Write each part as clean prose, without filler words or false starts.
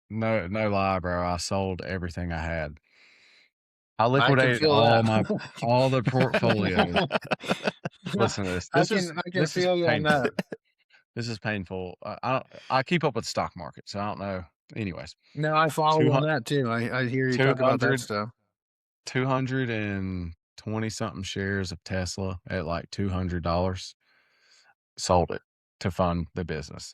no lie, bro. I sold everything I had. I I can liquidated feel that. all the portfolios. Listen to this. I can This is feel you on painful. that. This is painful. I keep up with the stock market, so I don't know. Anyways, No, I follow you two on that too. I hear you talk about that 200 stuff. 220 something shares of Tesla at like $200. Sold it to fund the business.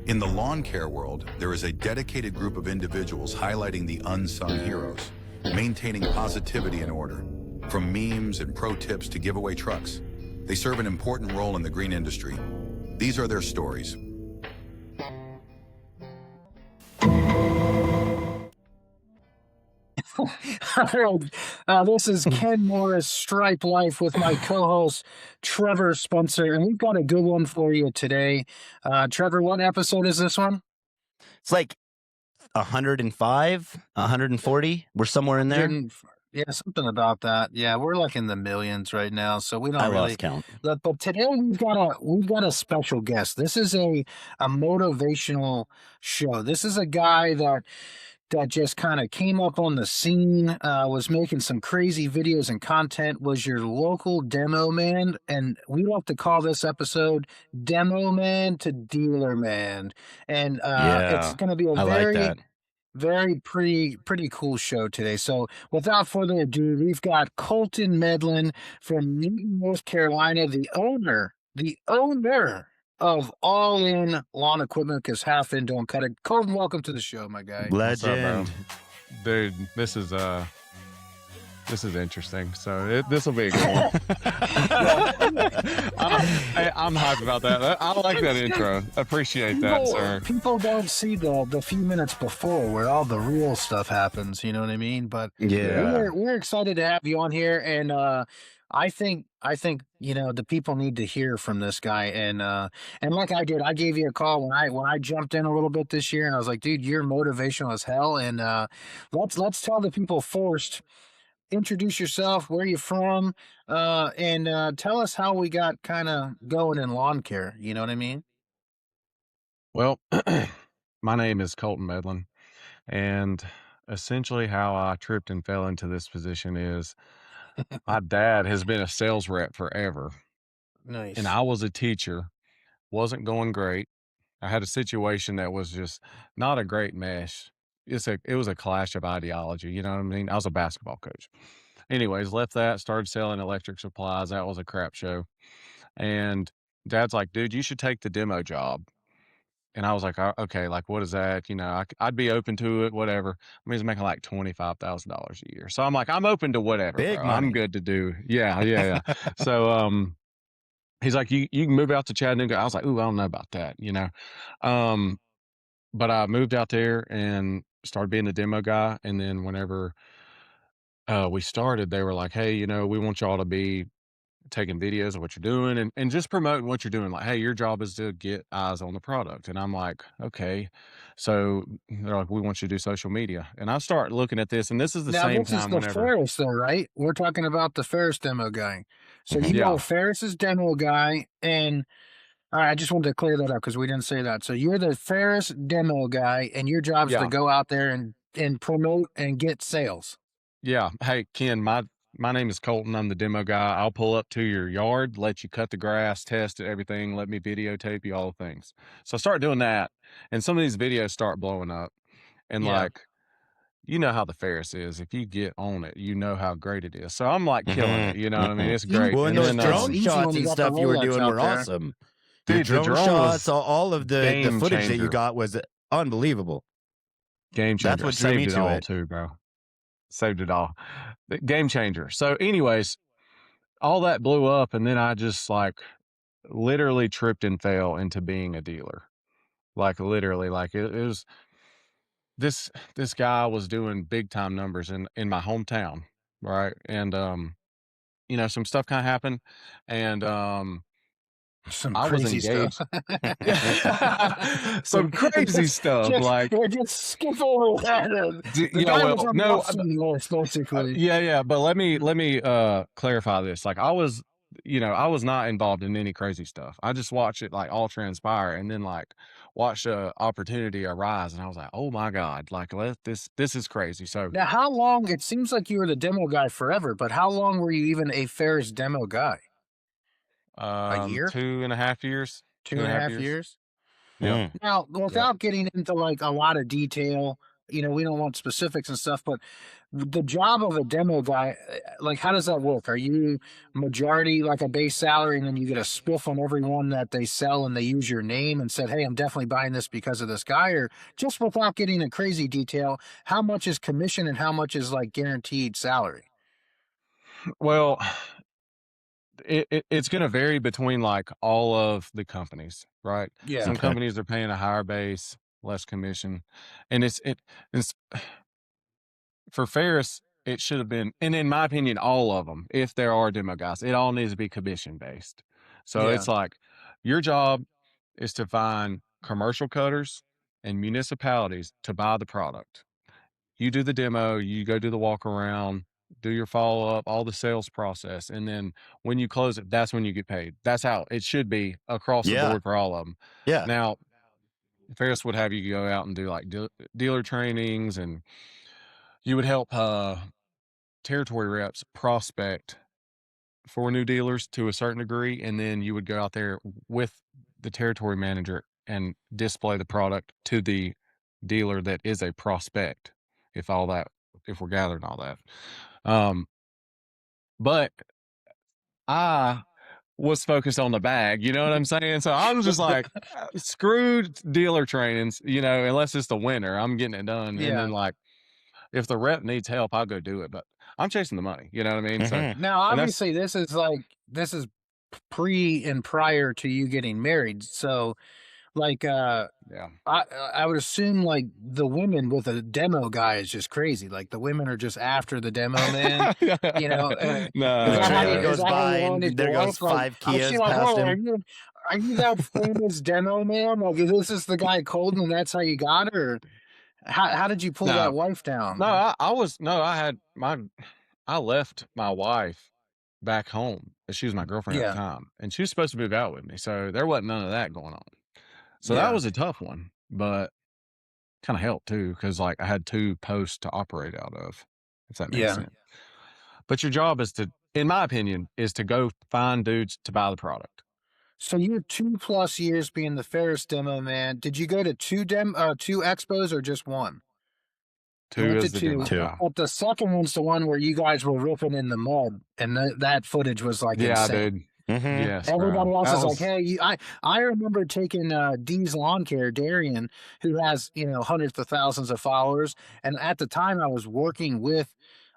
In the lawn care world, there is a dedicated group of individuals highlighting the unsung heroes, maintaining positivity and order. From memes and pro tips to giveaway trucks, they serve an important role in the green industry. These are their stories. This is Ken Morris, Stripe Life, with my co-host Trevor Spencer, and we've got a good one for you today. Trevor, what episode is this one? It's like 105, 140. We're somewhere in there. Yeah, something about that. Yeah, we're like in the millions right now, so we don't I really lost count. But today we've got a special guest. This is a motivational show. This is a guy that just kind of came up on the scene, was making some crazy videos and content, was your local demo man. And we like to call this episode Demo Man to Dealer Man. And it's going to be a I like that. very pretty cool show today. So without further ado, we've got Colton Medlin from Newton, North Carolina, the owner of All In Lawn Equipment, because half in don't cut it. Colton, welcome to the show, my guy. What's up, bro? Legend. Dude, this is interesting. So this will be a good one. I'm hyped about that. I like that intro. Appreciate that, sir. People don't see the few minutes before where all the real stuff happens. You know what I mean? But Yeah. we're excited to have you on here, and I think the people need to hear from this guy, and like I did, I gave you a call when I jumped in a little bit this year, and I was like, dude, you're motivational as hell, and let's tell the people first. Introduce yourself, where you from, and tell us how we got kind of going in lawn care. You know what I mean? Well, my name is Colton Medlin, and essentially how I tripped and fell into this position is my dad has been a sales rep forever, Nice. and I was a teacher. Wasn't going great. I had a situation that was just not a great mesh. It was a clash of ideology, you know what I mean? I was a basketball coach. Anyways, left that, started selling electric supplies. That was a crap show. And dad's like, dude, you should take the demo job. And I was like, okay, like, what is that? You know, I'd be open to it, whatever. I mean, he's making like $25,000 a year. So I'm like, I'm open to whatever, Big bro. money. I'm good to do. Yeah. So, he's like, you can move out to Chattanooga. I was like, ooh, I don't know about that, you know? But I moved out there and started being the demo guy. And then whenever we started, they were like, hey, you know, we want y'all to be taking videos of what you're doing and just promoting what you're doing. Like, hey, your job is to get eyes on the product. And I'm like, okay. So they're like, we want you to do social media. And I start looking at this, and this is the Now same this is time the whenever, Ferris, though, right? We're talking about the Ferris demo guy. So you yeah, know Ferris's demo guy, and all right, I just wanted to clear that up because we didn't say that. So you're the Ferris demo guy, and your job is to yeah, go out there and promote and get sales. yeah. Hey, Ken, my name is Colton. I'm the demo guy. I'll pull up to your yard, let you cut the grass, test it, everything, let me videotape you, all the things. So I start doing that, and some of these videos start blowing up. And Yeah. like, you know how the Ferris is. If you get on it, you know how great it is. So I'm like killing it. You know what I mean? It's great. Well, and And those then, drone easy when shots you and got stuff the you were Rolex doing out were there. awesome. Your dude, the drone drone shots, was all of the game footage that you changer. got was unbelievable. Game changer. That's what drew me Saved it to all it. too, bro. Saved it all. Game changer. So, anyways, all that blew up, and then I just like literally tripped and fell into being a dealer. Like literally, like it was this guy was doing big time numbers in my hometown, right? And you know, some stuff kind of happened, and Some I was crazy stuff. engaged. Some crazy stuff, like just skip over that. The yeah, guy was well, on no, Western North, basically. yeah, but let me clarify this. Like, I was I was not involved in any crazy stuff. I just watched it like all transpire and then like watched a opportunity arise and I was like, "Oh my God, like this is crazy." So, Now, how long? It seems like you were the demo guy forever, but how long were you even a Ferris demo guy? A year? 2.5 years, two Two and and a a half half years. years? Yep. Mm. Now, Yep. without getting into like a lot of detail, we don't want specifics and stuff, but the job of a demo guy, like, how does that work? Are you majority like a base salary and then you get a spiff on everyone that they sell and they use your name and said, hey, I'm definitely buying this because of this guy? Or just without getting into crazy detail, how much is commission and how much is like guaranteed salary? Well, it's going to vary between like all of the companies, right? Yeah. Some Okay. companies are paying a higher base, less commission, and it's for Ferris. It should have been, and in my opinion, all of them, if there are demo guys, it all needs to be commission based. So Yeah. it's like your job is to find commercial cutters and municipalities to buy the product. You do the demo, you go do the walk around, do your follow up, all the sales process, and then when you close it, that's when you get paid. That's how it should be across the Yeah. board for all of them. Yeah. Now, Ferris would have you go out and do like dealer trainings, and you would help territory reps prospect for new dealers to a certain degree, and then you would go out there with the territory manager and display the product to the dealer that is a prospect. If all that, if we're gathering all that, um, but I was focused on the bag. You know what I'm saying? So I was just like, screwed dealer trainings. Unless it's the winter, I'm getting it done, and then Yeah. like if the rep needs help, I'll go do it. But I'm chasing the money. You know what I mean? So, Mhm. Now, and that's obviously, this is pre and prior to you getting married. So, like, yeah. I would assume like the women with a demo guy is just crazy. Like the women are just after the demo man. Is The No, that how trailer no. goes how you by and landed there your goes wife? Like, 5 was she Kias like, past oh, him. are you that famous demo man? Like, is this the guy Colton and that's how you got her? Or how did you pull that No, wife no, down? I left my wife back home. She was my girlfriend at the Yeah, time, and she was supposed to move out with me. So there wasn't none of that going on. So that yeah, was a tough one, but kind of helped too because like I had two posts to operate out of, if that makes yeah. sense. But your job is to, in my opinion, is to go find dudes to buy the product. So you're 2+ years being the Ferris demo man. Did you go to two expos or just one? You Two went to is the demo two, 2. guy. but the second one's the one where you guys were ripping in the mud, and that footage was like Yeah, insane. dude. Mhm. Yes, bro. Everybody else That is like, was "Hey, I remember taking D's Lawn Care, Darian, who has hundreds of thousands of followers, and at the time I was working with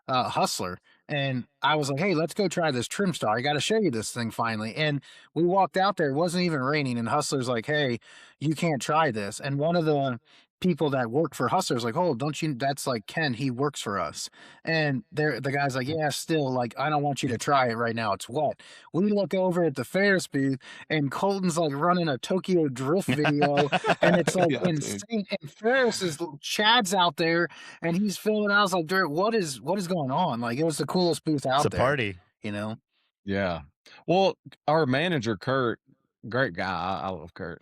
Hustler, and I was like, "Hey, let's go try this Trim Star. I got to show you this thing finally." And we walked out there; it wasn't even raining, and Hustler's like, "Hey, you can't try this." And one of the people that worked for Hustler's like, "Oh, don't you? That's like Ken. He works for us." And the guy's like, "Yeah, still, like, I don't want you to try it right now. It's wet." We look over at the Ferris booth, and Colton's like running a Tokyo Drift video, and it's like yeah, dude. insane. And Chad's out there, and he's filming. I was like, "Dirt, what is going on?" Like, it was the coolest booth It's out a there, party. you know? Yeah. Well, our manager, Kurt, great guy. I love Kurt.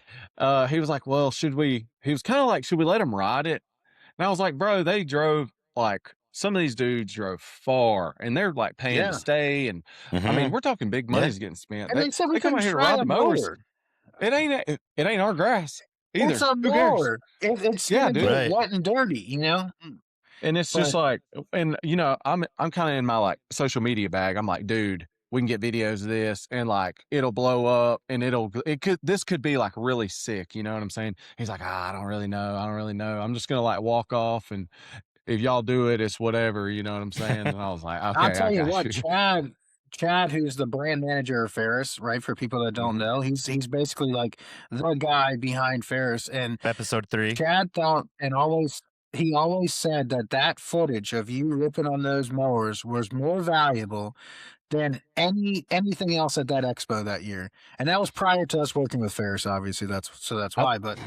He was like, well, he was kind of like, should we let him ride it? And I was like, bro, they drove like some of these dudes drove far and they're like paying to Yeah. stay. And I mean, Mhm. we're talking big Yeah. money's getting spent. And they said we They come couldn't out here to try ride a the mowers. mower. It ain't our grass It's either. a Who cares? mower. It's Yeah, gonna get dude. Right. wet and dirty, you know? And it's just But like, and I'm kind of in my like social media bag. I'm like, dude, we can get videos of this, and like it'll blow up, and this could be like really sick. You know what I'm saying? He's like, I don't really know. I don't really know. I'm just gonna like walk off, and if y'all do it, it's whatever. You know what I'm saying? And I was like, I'll okay, I tell you got what, you. Chad, who's the brand manager of Ferris, right? For people that don't Mhm. know, he's basically like the guy behind Ferris. And Episode 3. Chad thought and he always said that footage of you ripping on those mowers was more valuable than anything else at that expo that year. And that was prior to us working with Ferris, obviously. That's I why. But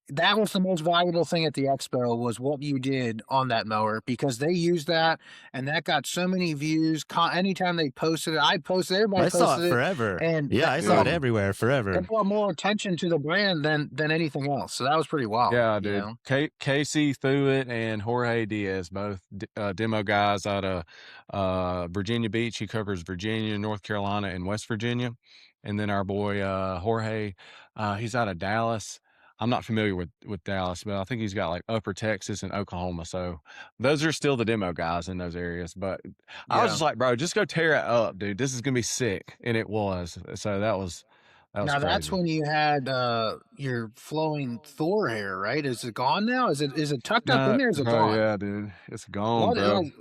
that was the most valuable thing at the expo was what you did on that mower because they used that and that got so many views. Anytime they posted it, I posted, everybody I saw it posted it, forever. and Yeah, that I saw it dude. everywhere forever. it brought more attention to the brand than anything else. So that was pretty wild, Yeah, you dude. know. Casey Thuet and Jorge Diaz, both demo guys out of Virginia Beach. He covers Virginia, North Carolina, and West Virginia. And then our boy Jorge, he's out of Dallas. I'm not familiar with Dallas, but I think he's got like Upper Texas and Oklahoma. So those are still the demo guys in those areas. But I was Yeah. just like, bro, just go tear it up, dude. This is gonna be sick, and it was. So that was Now that's crazy. when you had your flowing Thor hair, right? Is it gone now? Is it tucked up in No, there? Is it bro, gone? yeah, dude, it's gone, What bro. like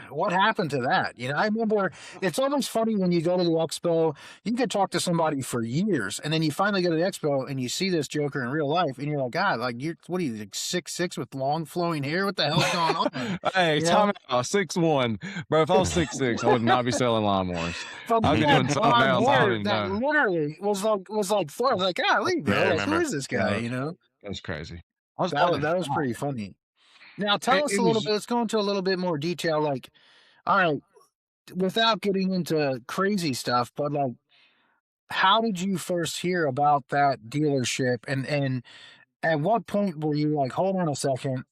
what happened to that? You know, I remember it's always funny when you go to the expo, you could talk to somebody for years, and then you finally go to the expo and you see this Joker in real life, and you're like, God, like you're what are you like 6'6" with long flowing hair? What the hell's going on? Hey, You time know? out, 6'1". Bro, if I was 6'6", I would not be selling lawnmowers. But I'd you be doing had something blonde else, I don't hair even that know. literally was like Thor. I was like, golly, Yeah, bro, I like who remember. is this guy? Yeah, You know? that's crazy. I was That letting was it that was fly. pretty funny. Now tell us It a little was bit. Let's go into a little bit more detail. Like, all right, without getting into crazy stuff, but like, how did you first hear about that dealership? And at what point were you like, hold on a second,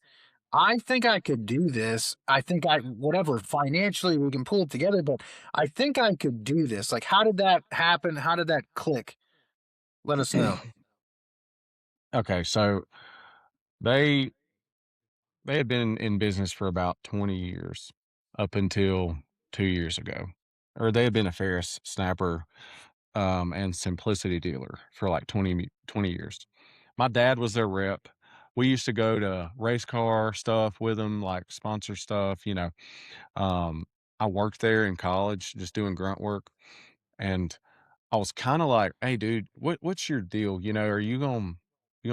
I think I could do this. I think I whatever financially we can pull it together, but I think I could do this. Like, how did that happen? How did that click? Let us know. okay, so they they had been in business for about 20 years up until 2 years ago. Or they had been a Ferris snapper and simplicity dealer for like 20 years. My dad was their rep. We used to go to race car stuff with them, like sponsor stuff, you know. Um, I worked there in college just doing grunt work, and I was kinda like, "Hey, dude, what's your deal? You know, are you gonna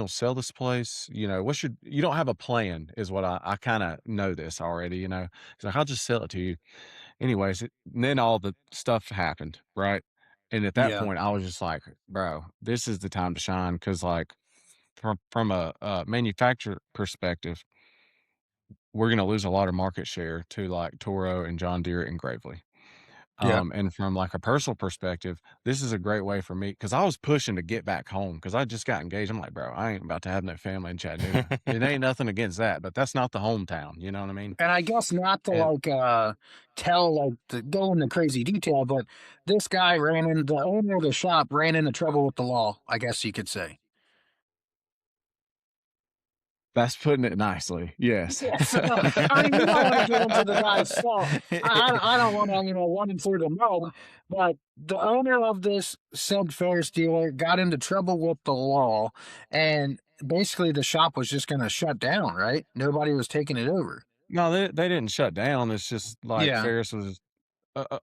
sell this place? You know, what's your you don't have a plan," is what I kinda know this already, you know? He's like, "I'll just sell it to you." Anyways, then all the stuff happened, right? And at that Yeah, point, I was just like, "Bro, this is the time to shine," because like, from a manufacturer perspective, we're gonna lose a lot of market share to, like, Toro and John Deere and Gravely. yeah. And from, like, a personal perspective, this is a great way for me because I was pushing to get back home because I just got engaged. I'm like, "Bro, I ain't about to have no family in Chattanooga." It ain't nothing against that, but that's not the hometown, you know what I mean? And I guess not to And like tell like to go into crazy detail, but this guy the owner of the shop ran into trouble with the law, I guess you could say. that's putting it nicely, yes. Yeah, so I mean, we don't want to get into the guy's stuff. I don't want to, run him through the mud. But the owner of this said Ferris dealer got into trouble with the law, and basically the shop was just going to shut down. Right? Nobody was taking it over. No, they didn't shut down, it's just, like, Yeah, Ferris was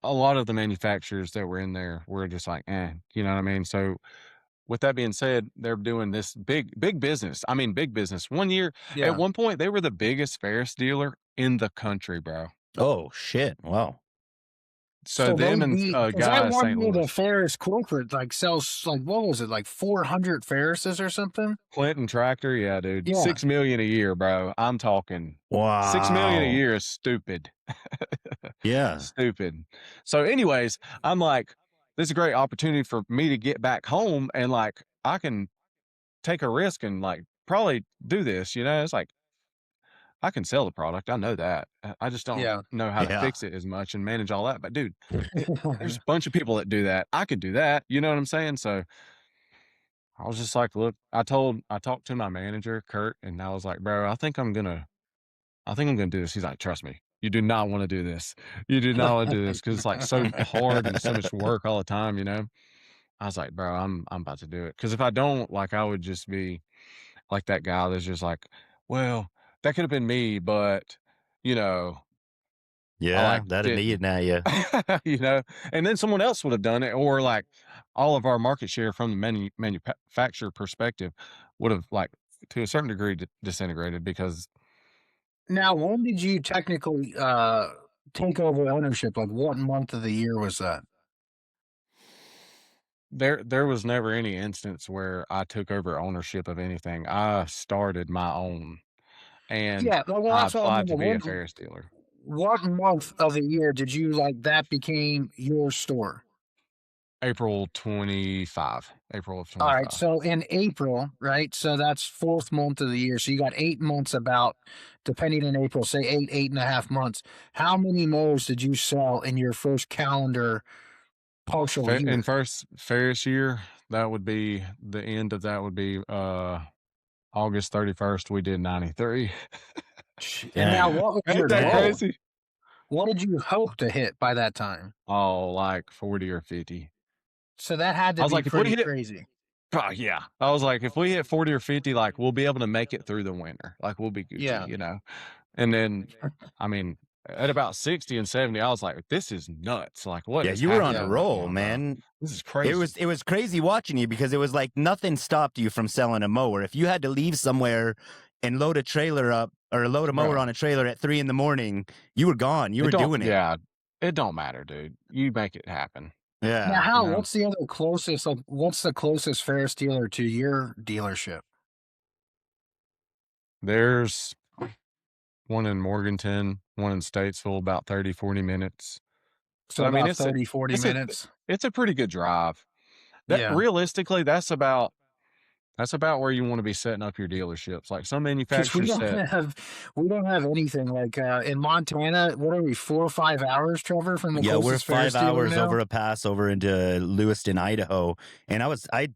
a lot of the manufacturers that were in there were just like, "Eh," you know what I mean? So, with that being said, they're doing this big business. I mean, big business. At yeah. one point, they were the biggest Ferris dealer in the country, bro. Oh shit! Wow. So So they them and beat a because I guy in one St. year the Louis, Ferris corporate like sells like what was it like 400 Ferrises or something? Clinton Tractor, yeah, dude, Yeah, 6 million a year, bro. I'm talking 6 million a Wow. year is stupid, Yeah. stupid. So, anyways, I'm like, this is a great opportunity for me to get back home, and like I can take a risk and like probably do this. You know, it's like I can sell the product. I know that. I just don't yeah. know how to Yeah. fix it as much and manage all that. But dude, there's a bunch of people that do that. I could do that. You know what I'm saying? So I was just like, look, I talked to my manager, Kurt, and I was like, bro, I think I'm gonna do this. He's like, trust me, you do not want to do this. You do not want to do this because it's like so hard and so much work all the time, you know? I was like, bro, I'm about to do it. Cause if I don't, like, I would just be like that guy that's just like, well, that could have been me, but you know, I Yeah. like That'd be didn't. it now. Yeah. You know, and then someone else would have done it, or like all of our market share from the manufacturer perspective would have like to a certain degree disintegrated because Now, when did you technically take over ownership? Like, what month of the year was that? There was never any instance where I took over ownership of anything. I started my own, and Yeah, well, I that's what I applied mean. to be a Ferris dealer. What month of the year did you like that became your store? April 25. April of All right, 25. so in April, right? So that's fourth month of the year. So you got 8 months about, depending on April, say 8.5 months. How many mows did you sell in your first calendar partial In year? first Ferris year, that would be the end of that would be August 31st. We did 93. And now, Damn. what was Ain't your that goal? crazy? What did you hope to hit by that time? Oh, like 40 or 50. So that had I to was be like, if we pretty hit, crazy. oh, yeah. I was like, if we hit 40 or 50, like we'll be able to make it through the winter. Like we'll be Gucci, Yeah. you know? And then, I mean, at about 60 and 70, I was like, this is nuts. Like, what Yeah, is you were on happening a Yeah. right roll, now, bro? man. This is It crazy. was crazy watching you because it was like nothing stopped you from selling a mower. If you had to leave somewhere and load a trailer up or load a mower Bro, on a trailer at 3 a.m, you were gone. You it were don't, doing it. yeah, it don't matter, dude. You make it happen. Now, Yeah. You how? know, What's the other closest? Like, what's the closest Ferris dealer to your dealership? there's one in Morganton, one in Statesville, about 30, 40 minutes. So But I mean, about 30, 40 it's a, minutes. it's a pretty good drive. That Yeah. realistically, that's about where you want to be setting up your dealerships. Like some Because we manufacturers don't set, have we don't have anything like in Montana. What are we, 4 or 5 hours, Trevor, from the Yeah, we're closest Ferris 5 dealer hours now, over a pass over into Lewiston, Idaho. And I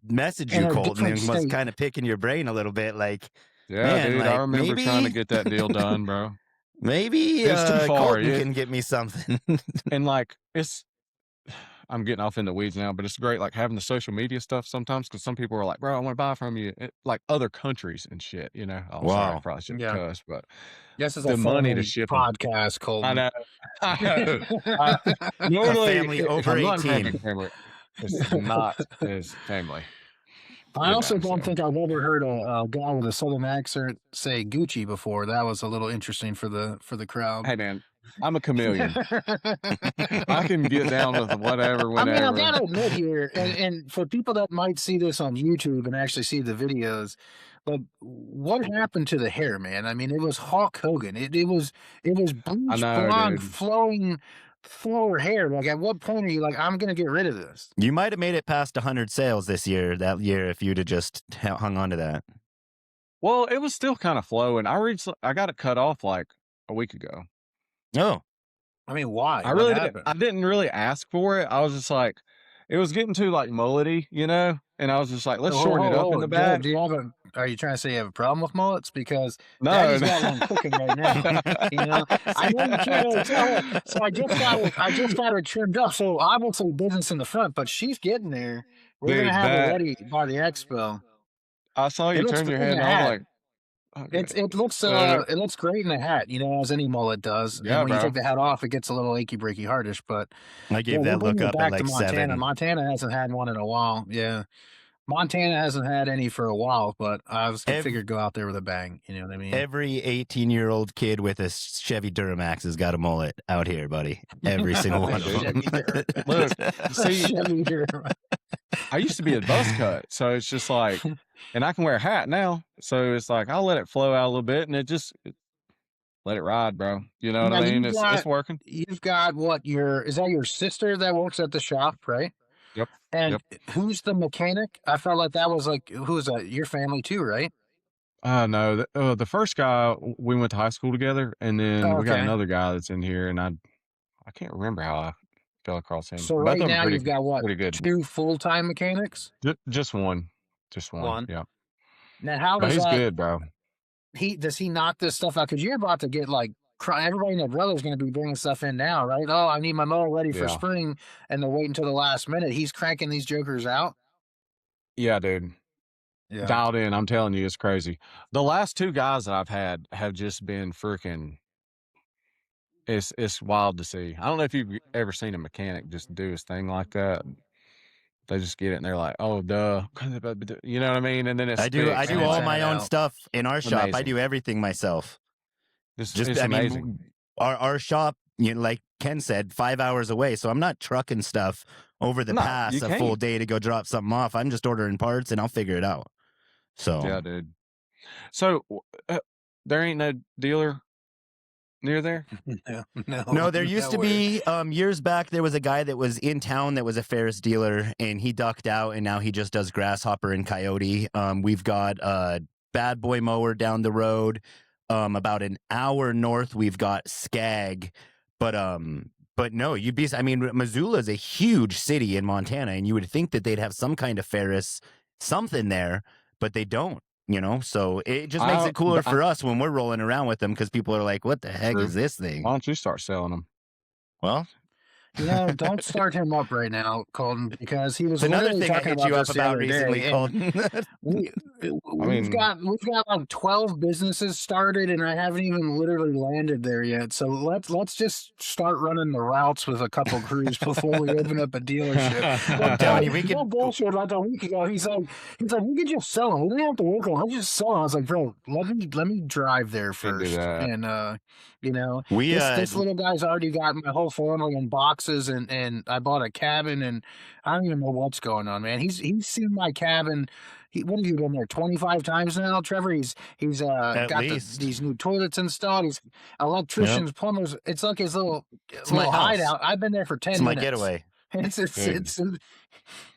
messaged in you, a Colton, different and was state. kind of picking your brain a little bit. Like, yeah, man, dude. I like remember trying to maybe get that deal done, bro. maybe It's too far. Colton can get me something. And like I'm getting off in the weeds now, but it's great like having the social media stuff sometimes because some people are like, bro, I want to buy from you, like other countries and shit, you know. Oh, sorry, I Wow. probably shouldn't Yeah. cuss, but This is a the money to family ship them. podcast, I Colton. know. I know. I, A normally, family if over I'm not 18. having camera, it's not as family, I you also know. don't So think I've ever heard a guy with a southern accent say Gucci before. That was a little interesting for the crowd. hey, man, I'm a chameleon. I can get down with whatever, I mean, I whenever. gotta admit here, and for people that might see this on YouTube and actually see the videos, but what happened to the hair, man? I mean, it was Hulk Hogan. It was I bleach know, blonde, dude. flowing, fuller hair. Like, at what point are you like, I'm gonna get rid of this? You might have made it past 100 sales that year, if you'd have just hung on to that. Well, it was still kind of flowing. I got it cut off like a week ago. Oh, I mean, why? I What really didn't. happened? I didn't really ask for it. I was just like, it was getting too like mullety, you know. And I was just like, let's shorten it up in the back. Do you have a? Are you trying to say you have a problem with mullets? Because No, Daddy's no. got one cooking right now. You know, I know you can't really tell it. So I just got it. I just got it trimmed up. So I will say business in the front, but she's getting there. We're gonna Dude, have it that ready by the expo. I saw It you looks turn your great head, in a and I was hat. like, okay, It looks great in a hat. You know, as any mullet does. And yeah, when you bro. take the hat off, it gets a little achy breaky hardish. But I yeah, gave we're that look bringing it up at back to like Montana. 7. Montana hasn't had one in a while. Yeah. Montana hasn't had any for a while, but I was figured go out there with a bang. You know what I mean? Every 18-year-old kid with a Chevy Duramax has got a mullet out here, buddy. Every single one of them. Look, see, Chevy Duramax. I used to be a buzz cut, so it's just like, and I can wear a hat now, so it's like I'll let it flow out a little bit, and let it ride, bro. You know what Now I mean? It's working. you've got is that your sister that works at the shop, right? Yep, And yep. who's the mechanic? I felt like that was like, who's that? Your family too, right? No, the first guy we went to high school together, and then Oh, we got okay. another guy that's in here, and I can't remember how I fell across him. So Both right of them now you've got what? pretty good. 2 full-time mechanics? Just one, One. yeah. Now how But does he's that good, bro. does he knock this stuff out? Because you're about to get like everybody and their brother's going to be bringing stuff in now, right? Oh, I need my mower ready for Yeah, spring, and they're waiting until the last minute. He's cranking these jokers out. yeah, dude. Yeah. Dialed in. I'm telling you, it's crazy. The last two guys that I've had have just been freaking. It's wild to see. I don't know if you've ever seen a mechanic just do his thing like that. They just get it and they're like, "Oh, duh," you know what I mean? And then it I do sticks, and all it's my own out. stuff in our shop. I amazing. do everything myself. It's amazing. Our shop like Ken said, 5 hours away. So I'm not trucking stuff over the No, pass you a full can't. day to go drop something off. I'm just ordering parts and I'll figure it out. So Yeah, dude. So there ain't no dealer near there? no, there used to nowhere. be years back. There was a guy that was in town that was a Ferris dealer, and he ducked out, and now he just does Grasshopper and Coyote. We've got a Bad Boy mower down the road. About an hour north, we've got Skag, but no, you'd be. I mean, Missoula is a huge city in Montana, and you would think that they'd have some kind of Ferris, something there, but they don't. So it just makes it cooler for us when we're rolling around with them because people are like, "What the heck True. is this thing?" Why don't you start selling them? Well, Don't start him up right now, Colton, because he was it's another literally thing I talking hit about you up this the about other recently, day. Colton. We I we've mean, got like 12 businesses started, and I haven't even literally landed there yet. So let's just start running the routes with a couple crews before we open up a dealership. Like telling you, we could. no bullshit. Like a week ago, he's like we could just sell them. We don't have to work on. Them. Let's just sell them. I was like, bro, let me drive there can't do first, that. and We this little guy's already got my whole family in boxes, and I bought a cabin, and I don't even know what's going on, man. He's seen my cabin. What have you been there 25 times now, Trevor? He's At got least. these new toilets installed. He's Yep. electricians, plumbers. It's like his little my house. hideout. I've been there for 10 It's my minutes. getaway. It's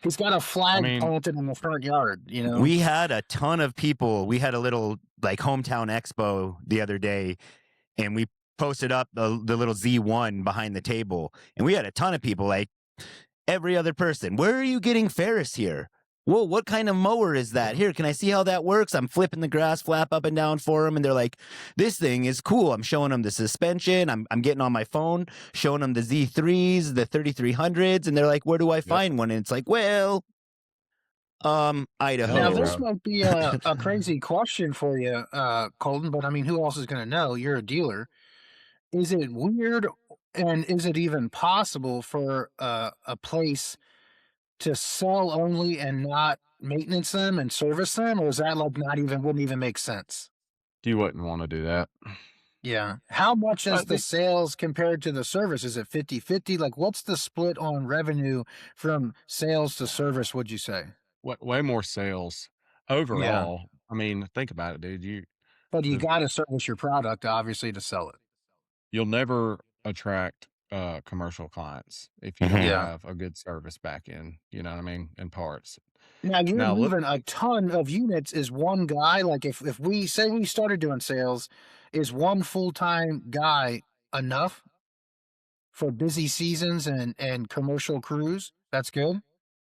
he's got a flag planted in the front yard. We had a ton of people. We had a little like hometown expo the other day, and we posted up the little Z1 behind the table, and we had a ton of people, like every other person. Where are you getting Ferris here? Whoa, what kind of mower is that? Here, can I see how that works? I'm flipping the grass flap up and down for them, and they're like, this thing is cool. I'm showing them the suspension. I'm getting on my phone, showing them the Z3s, the 3300s, and they're like, where do I find one? And it's like, well, Idaho. Now this might be a crazy question for you, Colton, but I mean, who else is going to know? You're a dealer. Is it weird, and is it even possible for a place to sell only and not maintenance them and service them, or is that like wouldn't even make sense? You wouldn't want to do that. Yeah. How much is the sales compared to the service? Is it 50-50? Like, what's the split on revenue from sales to service, would you say? Way more sales overall. I mean, think about it, dude. But you got to service your product, obviously, to sell it. You'll never attract commercial clients if you don't have a good service back end, you know what I mean, and parts. Now you're moving a ton of units. Is one guy, like if we say we started doing sales, is one full-time guy enough for busy seasons and commercial crews? That's good.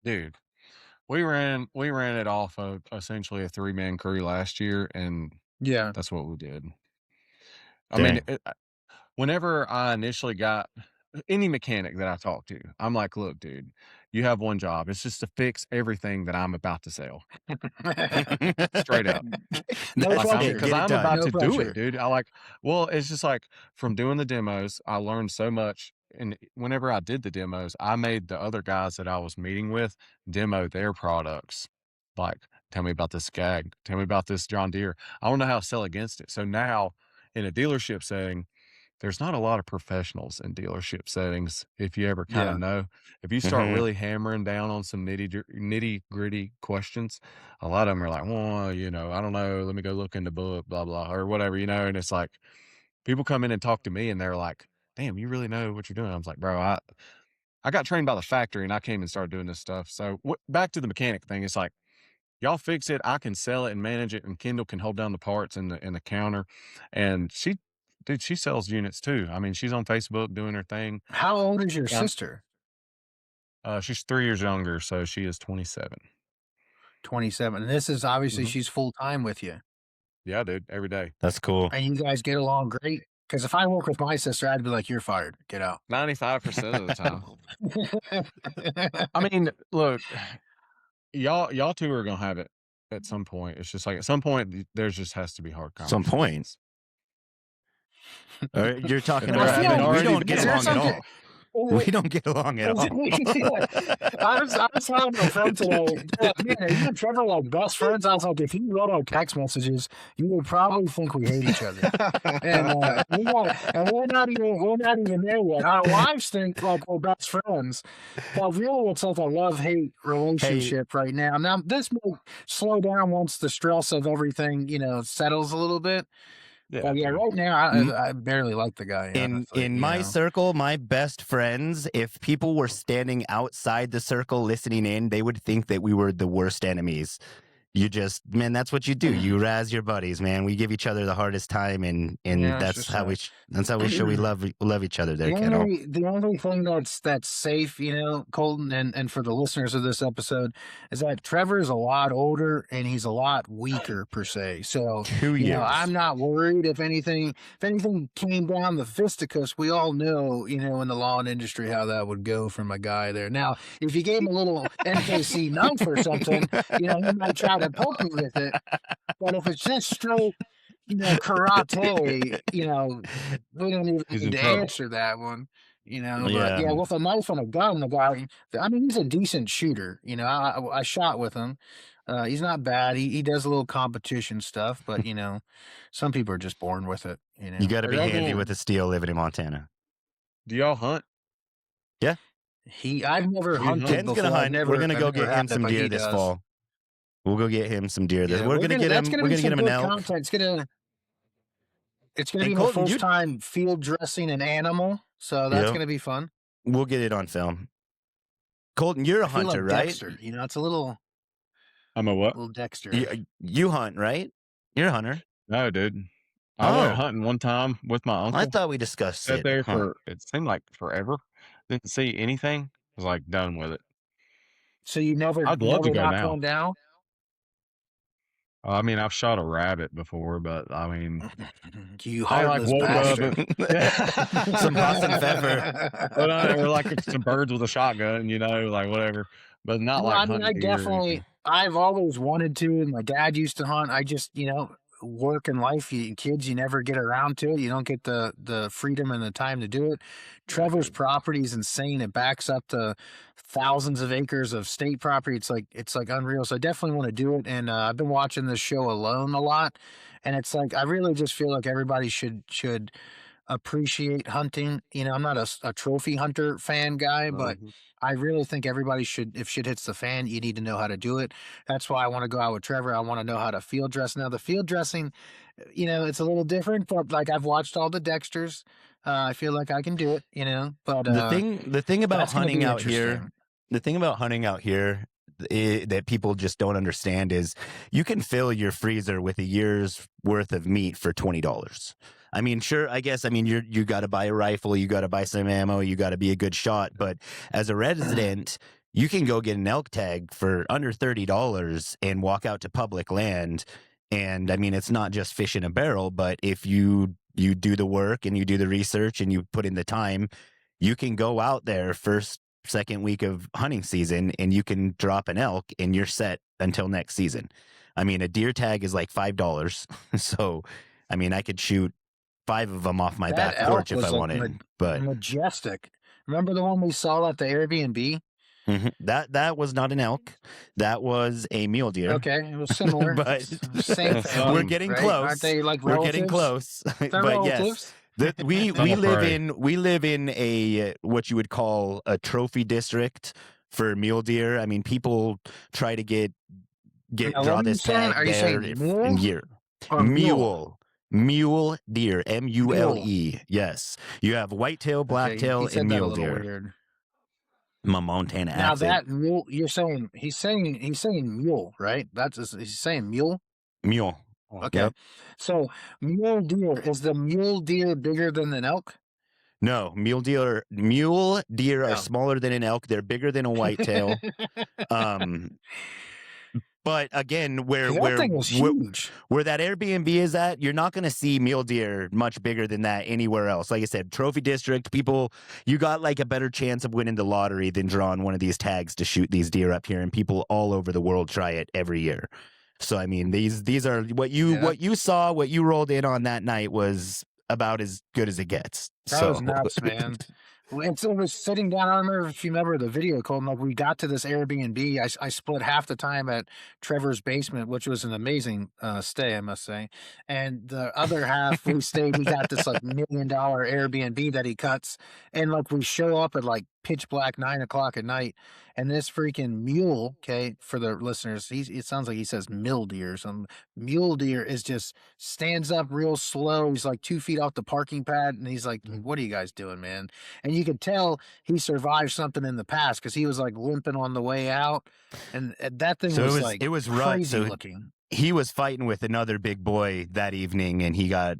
Dude, we ran it off of essentially a 3-man crew last year, and that's what we did. I mean, whenever I initially got any mechanic that I talk to, I'm like, look, dude, you have one job. It's just to fix everything that I'm about to sell. Straight up. Because I'm about to do it, dude. It's just like from doing the demos, I learned so much. And whenever I did the demos, I made the other guys that I was meeting with demo their products. Like, tell me about this Skag. Tell me about this John Deere. I don't know how to sell against it. So now in a dealership setting, there's not a lot of professionals in dealership settings. If you ever kind of know, if you start really hammering down on some nitty gritty questions, a lot of them are like, well, I don't know. Let me go look in the book, blah, blah, or whatever, and it's like people come in and talk to me and they're like, damn, you really know what you're doing. I was like, bro, I got trained by the factory and I came and started doing this stuff. So back to the mechanic thing. It's like, y'all fix it. I can sell it and manage it, and Kendall can hold down the parts in the counter. And she sells units too. I mean, she's on Facebook doing her thing. How old is your sister? She's 3 years younger, so she is 27. 27. And this is obviously she's full time with you. Yeah, dude, every day. That's cool. And you guys get along great. Because if I work with my sister, I'd be like, "You're fired. Get out." 95% of the time. I mean, look, y'all two are gonna have it at some point. It's just like at some point there just has to be hard conversations. Some point. You're talking I about feel like we don't get along at all. We don't get along at all. I was talking to a friend today. Man, are you and Trevor like best friends? I was like, if you wrote our text messages, you would probably think we hate each other. And we're not even there yet. Our wives think like we're best friends, but really it's like a love-hate relationship right now. Now this may slow down once the stress of everything, settles a little bit. But yeah, right now I barely like the guy. In my circle, my best friends, if people were standing outside the circle listening in, they would think that we were the worst enemies. Man, that's what you do. You razz your buddies, man. We give each other the hardest time, and that's how we show we love each other. There, Kendall. The only thing that's safe, Colton, and for the listeners of this episode, is that Trevor's a lot older and he's a lot weaker per se. So 2 years. I'm not worried if anything came down the fisticuffs. We all know, in the law and industry how that would go from a guy there. Now, if you gave him a little NKC knife or something, he might try to poke me with it. But if it's just straight, karate, we don't even need to answer that one, But yeah, with a knife and a gun, the guy, he's a decent shooter. I shot with him. He's not bad. He does a little competition stuff, but some people are just born with it. You got to be handy with a steel living in Montana. Do y'all hunt? Yeah. I've never hunted Ken's before. gonna hunt. We're gonna go get him some deer this fall. We'll go get him some deer. We're gonna get him an elk. It's gonna be my first time field dressing an animal, so that's gonna be fun. We'll get it on film. Colton, you're a hunter, like right? Dexter. It's a little. I'm a what? Little Dexter. You hunt, right? You're a hunter. No, dude. I went hunting one time with my uncle. I thought we discussed Sat there for it seemed like forever. Didn't see anything. Was like done with it. So you never? I'd love to go now. One down? I've shot a rabbit before, but you heartless bastard. Some Boston pepper, or like some birds with a shotgun, like whatever. But not like hunting. I've always wanted to, and my dad used to hunt. I just, work and life, kids, you never get around to it. You don't get the freedom and the time to do it. Trevor's property is insane. It backs up to thousands of acres of state property. It's like unreal. So I definitely want to do it. And I've been watching this show Alone a lot, and it's like I really just feel like everybody should appreciate hunting. I'm not a trophy hunter fan guy, but I really think everybody should, if shit hits the fan, you need to know how to do it. That's why I want to go out with Trevor. I want to know how to field dress. Now the field dressing, it's a little different, but like I've watched all the Dexters. I feel like I can do it, but the thing about hunting out here, that people just don't understand is you can fill your freezer with a year's worth of meat for $20. Sure, I guess, you got to buy a rifle, you got to buy some ammo, you got to be a good shot. But as a resident, you can go get an elk tag for under $30 and walk out to public land. And it's not just fish in a barrel, but if you do the work and you do the research and you put in the time, you can go out there first, second week of hunting season and you can drop an elk and you're set until next season. A deer tag is like $5. So, I could shoot 5 of them off my back porch if I wanted. But majestic. Remember the one we saw at the Airbnb? Mm-hmm. That was not an elk. That was a mule deer. Okay, it was similar, but same thing. We're getting close. Aren't they like relatives? We're getting close. But relatives? Yes, we live in a what you would call a trophy district for mule deer. People try to get draw this tag there in year. Mule deer, MULE. Yes, you have whitetail, blacktail, and mule deer. Weird. My Montana now accent. That mule, you're saying he's saying mule, right? He's saying mule. Mule. Okay. Yep. So mule deer, is the mule deer bigger than an elk? No, mule deer are smaller than an elk. They're bigger than a whitetail. But again, where that Airbnb is at, you're not going to see mule deer much bigger than that anywhere else. Like I said, trophy district, you got like a better chance of winning the lottery than drawing one of these tags to shoot these deer up here, and people all over the world try it every year. So these are what you saw, what you rolled in on that night was about as good as it gets. That was nuts, man. Well, it was sitting down. I don't remember if you remember the video, Colton. Like we got to this Airbnb. I split half the time at Trevor's basement, which was an amazing stay, I must say. And the other half we stayed. He got this like $1 million Airbnb that he cuts, and like we show up at like pitch black 9 o'clock at night, and this freaking mule. Okay, for the listeners, it sounds like he says mule deer or something. Mule deer is just stands up real slow. He's like 2 feet off the parking pad, and he's like, "What are you guys doing, man?" And you could tell he survived something in the past because he was like limping on the way out, and that thing So was like it was rut. crazy So looking. he was fighting with another big boy that evening, and he got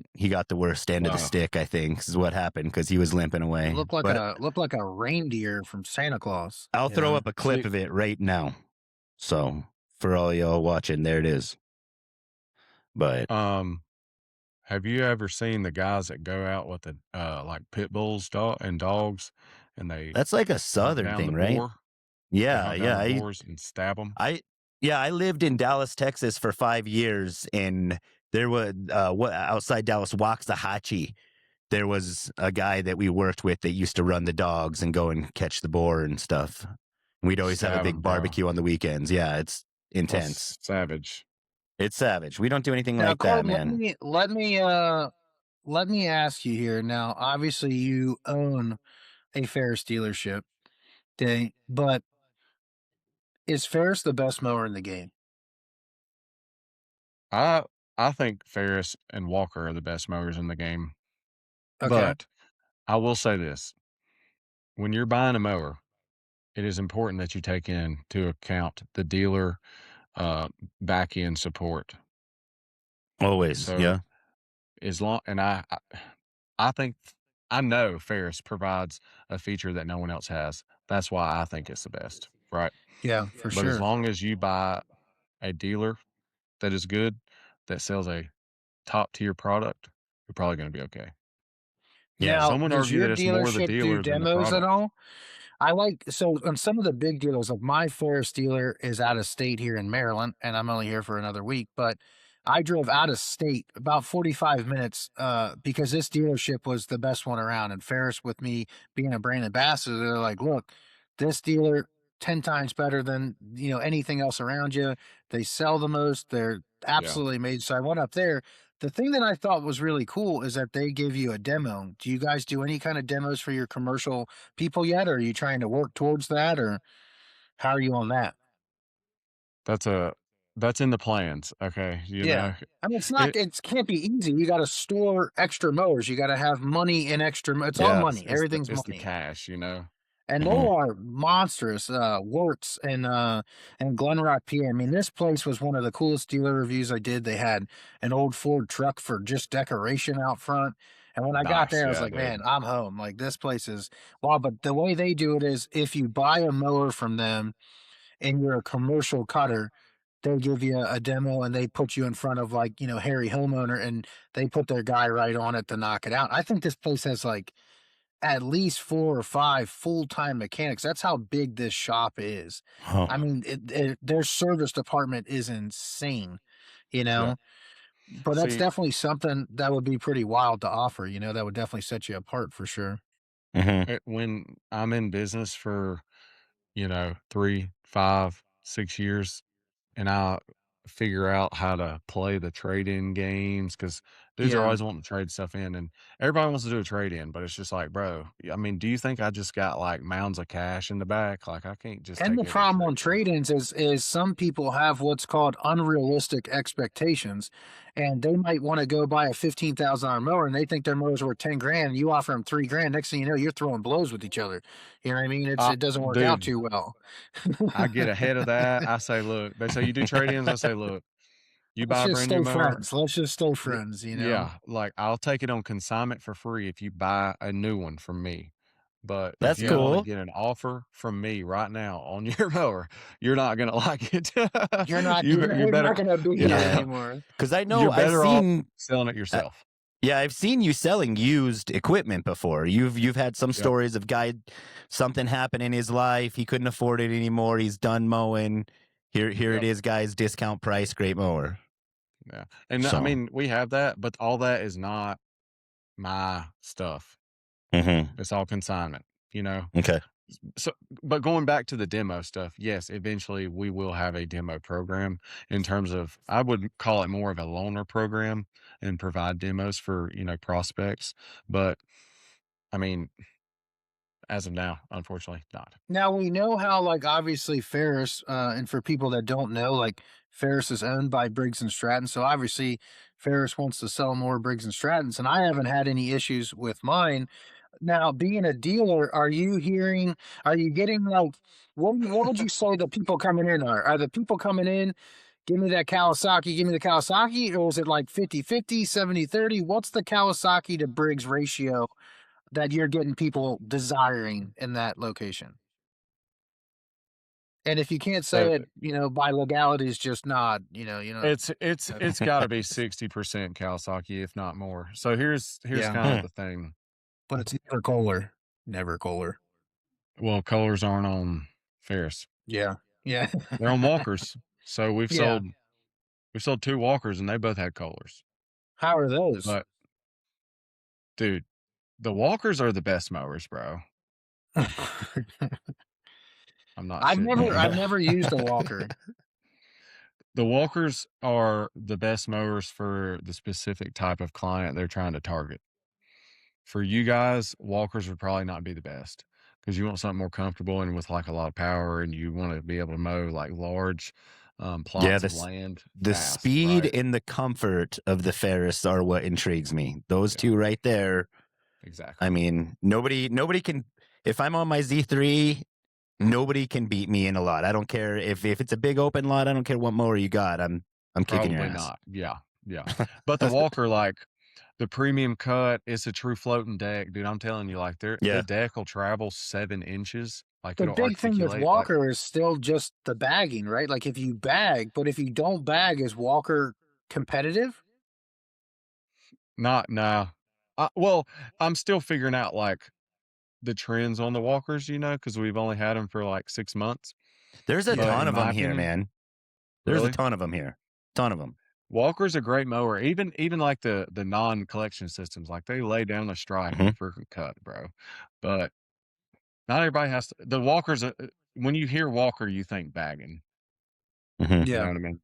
the worst end of the Wow. stick. I think is what happened because he was limping away. But Looked like a reindeer from Santa Claus. I'll you throw know? up a clip See, of it right now. So for all y'all watching, there it is. But have you ever seen the guys that go out with the like pit bulls and dogs, and they that's like a hunt southern down the thing, right? boar? They Yeah, hunt down yeah. the boars and stab them. I lived in Dallas, Texas for 5 years, and there was what outside Dallas, Waxahachie. There was a guy that we worked with that used to run the dogs and go and catch the boar and stuff. We'd always have a Stab big 'em, bro. barbecue on the weekends. Yeah, it's intense. That's savage. It's savage. We don't do anything Now, like that, Colton, man. let me ask you here. Now, obviously, you own a Ferris dealership, okay? But is Ferris the best mower in the game? I I think Ferris and Walker are the best mowers in the game. Okay. But I will say this: when you're buying a mower, it is important that you take into account the dealer back end support. Always. So Yeah. as long and I think I know Ferris provides a feature that no one else has. That's why I think it's the best, right? Yeah, for But as sure. long as you buy a dealer that is good, that sells a top tier product, you're probably going to be okay. Yeah. Now, Some would does argue your that it's more the dealership do dealer than the demos at product. all? I like so on some of the big dealers, like my Ferris dealer is out of state here in Maryland, and I'm only here for another week. But I drove out of state about 45 minutes because this dealership was the best one around. And Ferris, with me being a brand ambassador, they're like, look, this dealer 10 times better than anything else around you. They sell the most. They're Yeah, absolutely amazing. So I went up there. The thing that I thought was really cool is that they give you a demo. Do you guys do any kind of demos for your commercial people yet? Or are you trying to work towards that, or how are you on that? that's a that's in the plans. Okay, Yeah. I mean, it. it can't be easy. You got to store extra mowers. You got to have money in extra. It's all Yeah. money. Everything's It's the money. cash. And they Mhm. are monstrous. Worts and Glen Rock, PA. I mean, this place was one of the coolest dealer reviews I did. They had an old Ford truck for just decoration out front. And when I got Nice, there, I was yeah, like, dude. man, I'm home. Like this place is wow. But the way they do it is if you buy a mower from them and you're a commercial cutter, they give you a demo and they put you in front of like, Harry homeowner and they put their guy right on it to knock it out. I think this place has like at least 4 or 5 full-time mechanics. That's how big this shop is. I Huh. mean, their service department is insane, you Yeah. know? But that's See, definitely something that would be pretty wild to offer, that would definitely set you apart for sure. Mhm. when I'm in business for 3, 5, 6 years, and I figure out how to play the trade-in games because dudes are Yeah. always wanting to trade stuff in, and everybody wants to do a trade-in, but it's just like, bro, I mean, do you think I just got like mounds of cash in the back? Like, I can't just And take the every problem on trade-in. trade-ins is some people have what's called unrealistic expectations, and they might want to go buy a $15,000 mower, and they think their mower's worth 10 grand. And you offer them 3 grand. Next thing you know, you're throwing blows with each other. You know what I mean? Uh, It doesn't work out dude, too well. I get ahead of that. I say, look, they say you do trade-ins. I say, look, you Let's buy a just brand new stay mower. friends. Let's just stay Y friends. yeah, like, I'll take it on consignment for free if you buy a new one from me, but if That's you wanna cool. get an offer from me right now on your mower, you're not gonna like it. You're You're not better gonna be here yeah, Yeah. anymore. Because I you're know better off selling it uh, yourself. yeah, I've seen you selling used equipment before. You've had some Yep, stories of guy something happened in his life. He couldn't afford it anymore. He's done mowing. Here it yep, is, guys. Discount price, great mower. yeah, and, I So, mean, we have that, but all that is not my stuff. mhm. It's all consignment. you know? Okay. So, but going back to the demo stuff, yes, eventually we will have a demo program in terms of, I would call it more of a loaner program and provide demos for, prospects. But I mean, as of now, unfortunately not. Now we know how, like, obviously Ferris, and for people that don't know, like, Ferris is owned by Briggs and Stratton, so obviously Ferris wants to sell more Briggs and Strattons, and I haven't had any issues with mine. Now, being a dealer, are you getting like, what would you say the people coming in are? Are the people coming in, give me the Kawasaki, or is it like 50-50, 70-30? What's the Kawasaki to Briggs ratio that you're getting people desiring in that location? And if you can't So say it, by legalities, just nod. it's got to be 60% Kawasaki, if not more. So here's Yeah, kind of Hmm. the thing. but it's never Kohler. Never Kohler. Well, colors aren't on Ferris; Yeah, yeah, they're on Walkers. So yeah. we sold two Walkers, and they both had colors. How are those? But dude, the Walkers are the best mowers, bro. I'm not shitting you. I've never used a Walker. The Walkers are the best mowers for the specific type of client they're trying to target. For you guys, Walkers would probably not be the best because you want something more comfortable and with like a lot of power, and you want to be able to mow like large Yeah, plots of land the fast, speed right? and the comfort of the Ferris are what intrigues me. Those Yeah, two right there. I exactly. mean, nobody can. If I'm on my Z3, nobody can beat me in a lot. I don't care if it's a big open lot. I don't care what mower you got. I'm kicking your Probably ass. not. Yeah, yeah. But the Walker, like the premium cut, it's a true floating deck, dude. I'm telling you, like the Yeah. deck will travel 7 inches. Like The it'll big thing with articulate like Walker is still just the bagging, right? Like if you bag, but if you don't bag, is Walker competitive? not nah. Well, I'm still figuring out like the trends on the Walkers, because we've only had them for like 6 months. There's a Yeah. But ton in of my them here, opinion, man. There's a really, ton of them here. Ton of them. Walker's a great mower. Even like the non-collection systems, like they lay down a stripe Hmm. and freaking cut, bro. But not everybody has to. The Walkers. When you hear Walker, you think bagging. Hmm. You know Yeah. what I mean?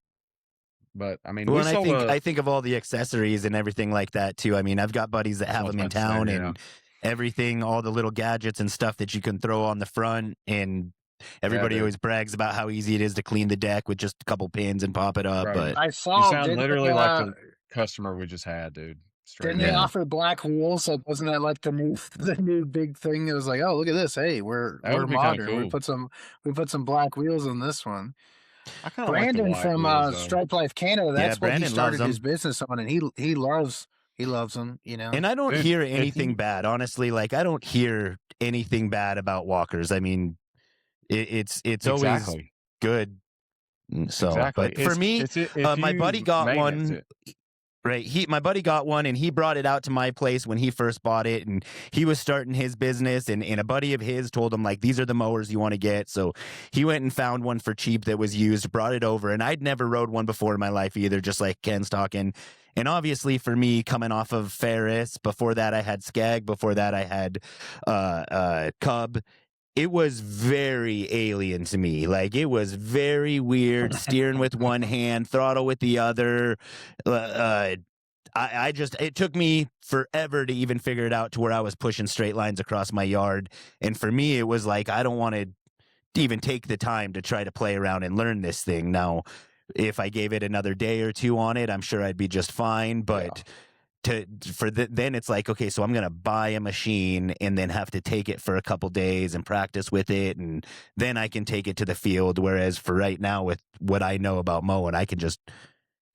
But I mean, Well, we and sold a I think of all the accessories and everything like that too. I mean, I've got buddies that that's have what I was them in about to say. town Yeah, and everything, all the little gadgets and stuff that you can throw on the front, and yeah, everybody dude. always brags about how easy it is to clean the deck with just a couple pins and pop it up. Bro, But I you saw, sound literally like the customer we just had, dude. Straight didn't they up. yeah, offer black wheels? So wasn't that like the new the new big thing? It was like, oh, look at this. Hey, That we're would be kind of modern. cool. We put some black wheels on this one. I kind of like the Brandon white from wheels though. Stripe Life Canada, yeah, that's what he Brandon loves started his them. business on, and he loves them, And I don't Dude, hear if anything you bad, honestly. Like I don't hear anything bad about walkers. I mean, it's always exactly, good. So, exactly. but for me, If my buddy you got maintenance one. it, Right. My buddy got one and he brought it out to my place when he first bought it, and he was starting his business, and a buddy of his told him, like, these are the mowers you want to get. So he went and found one for cheap that was used, brought it over, and I'd never rode one before in my life either, just like Ken's talking. And obviously for me, coming off of Ferris, before that I had Skag, before that I had Cub. It was very alien to me. Like it was very weird, steering with one hand, throttle with the other. I just, it took me forever to even figure it out to where I was pushing straight lines across my yard. And for me, it was like, I don't want to even take the time to try to play around and learn this thing. Now, if I gave it another day or two on it, I'm sure I'd be just fine. yeah. But then it's like, okay, so I'm gonna buy a machine and then have to take it for a couple days and practice with it, and then I can take it to the field. Whereas for right now, with what I know about mowing, I can just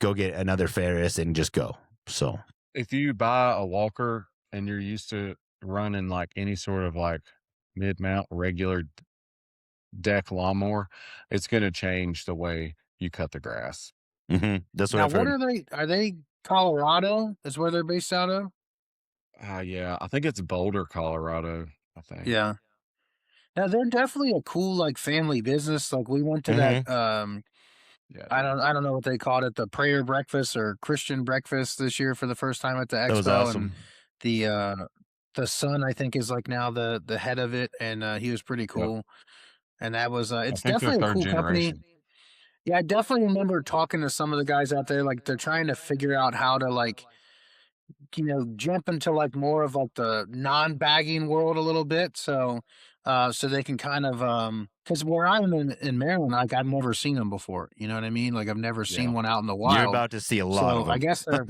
go get another Ferris and just go. So If you buy a Walker and you're used to running like any sort of like mid-mount regular deck lawnmower, it's going to change the way you cut the grass. that's what Now, I've what heard. are they? Are they Colorado? Is where they're based out of? Yeah, I think it's Boulder, Colorado. I think. Yeah. Now they're definitely a cool like family business. Like we went to that Yeah, I don't know what they called it, the prayer breakfast or Christian breakfast this year for the first time at the That was expo, and awesome. the the son, I think, is like now the head of it, and he was pretty Yep. cool. And that was I it's think they're definitely a third cool company. generation. Yeah, I definitely remember talking to some of the guys out there, like they're trying to figure out how to like, jump into like more of like the non-bagging world a little bit. So they can kind of because where I'm in Maryland, like I've never seen them before. You know what I mean? Like I've never Yeah. seen one out in the You're wild. about to see a lot of So I them. guess they're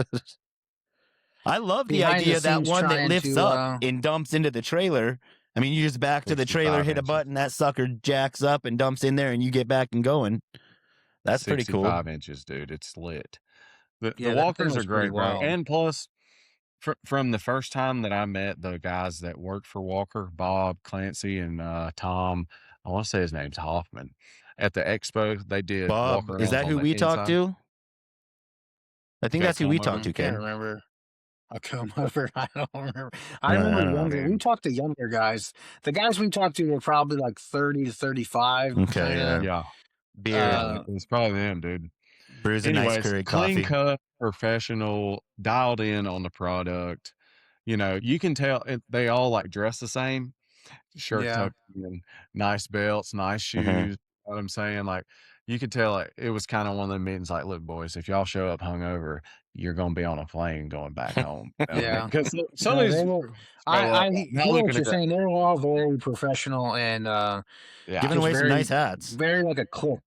I love the behind the idea that scenes one that trying lifts to up and dumps into the trailer. I mean, you just back to the trailer, 65 hit a inches. button, that sucker jacks up and dumps in there, and you get back and going. That's pretty cool. 65 inches, dude. It's lit. The yeah, that thing walkers are was pretty great, bro. wild. And plus, from the first time that I met the guys that worked for Walker, Bob, Clancy, and Tom, I want to say his name's Hoffman, at the expo, they did walk Bob, is arounds that on who the we talked inside. to? I think That that's who we comb talked over. to, Can't Ken. remember. A comb over. I don't remember. I I remember don't know, younger. We dude. talked to younger guys. The guys we talked to were probably like 30 to 35, Okay, kind yeah. of. Yeah, Beer, yeah, Uh, it's probably them, dude. brews a nice Anyways, Keurig clean coffee. cut, professional, dialed in on the product. You can tell they all like dress the same, shirt yeah. tucked in, nice belts, nice Mhm. shoes. Know what I'm saying? Like you could tell it was kind of one of the meetings like, look, boys, if y'all show up hungover, you're gonna be on a plane going back home. You know what I mean? Yeah. Because some of No, they these were. show up I not hear what looking you're great. saying. They were all very professional and Yeah. Giving just away some very, nice hats. very like a clique.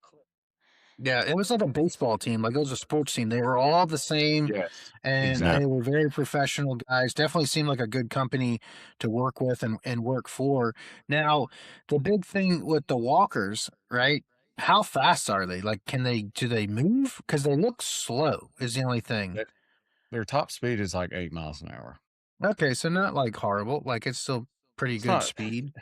Yeah, it was like a baseball team. Like it was a sports team. They were all the same, Yes. and Yeah. they Exactly. were very professional guys. Definitely seemed like a good company to work with and work for. Now, the big thing with the walkers, right? How fast are they? Like, do they move? Because they look slow. Is the only thing. Their their top speed is like 8 miles an hour. Okay, so not like horrible. Like it's still pretty It's good not. speed.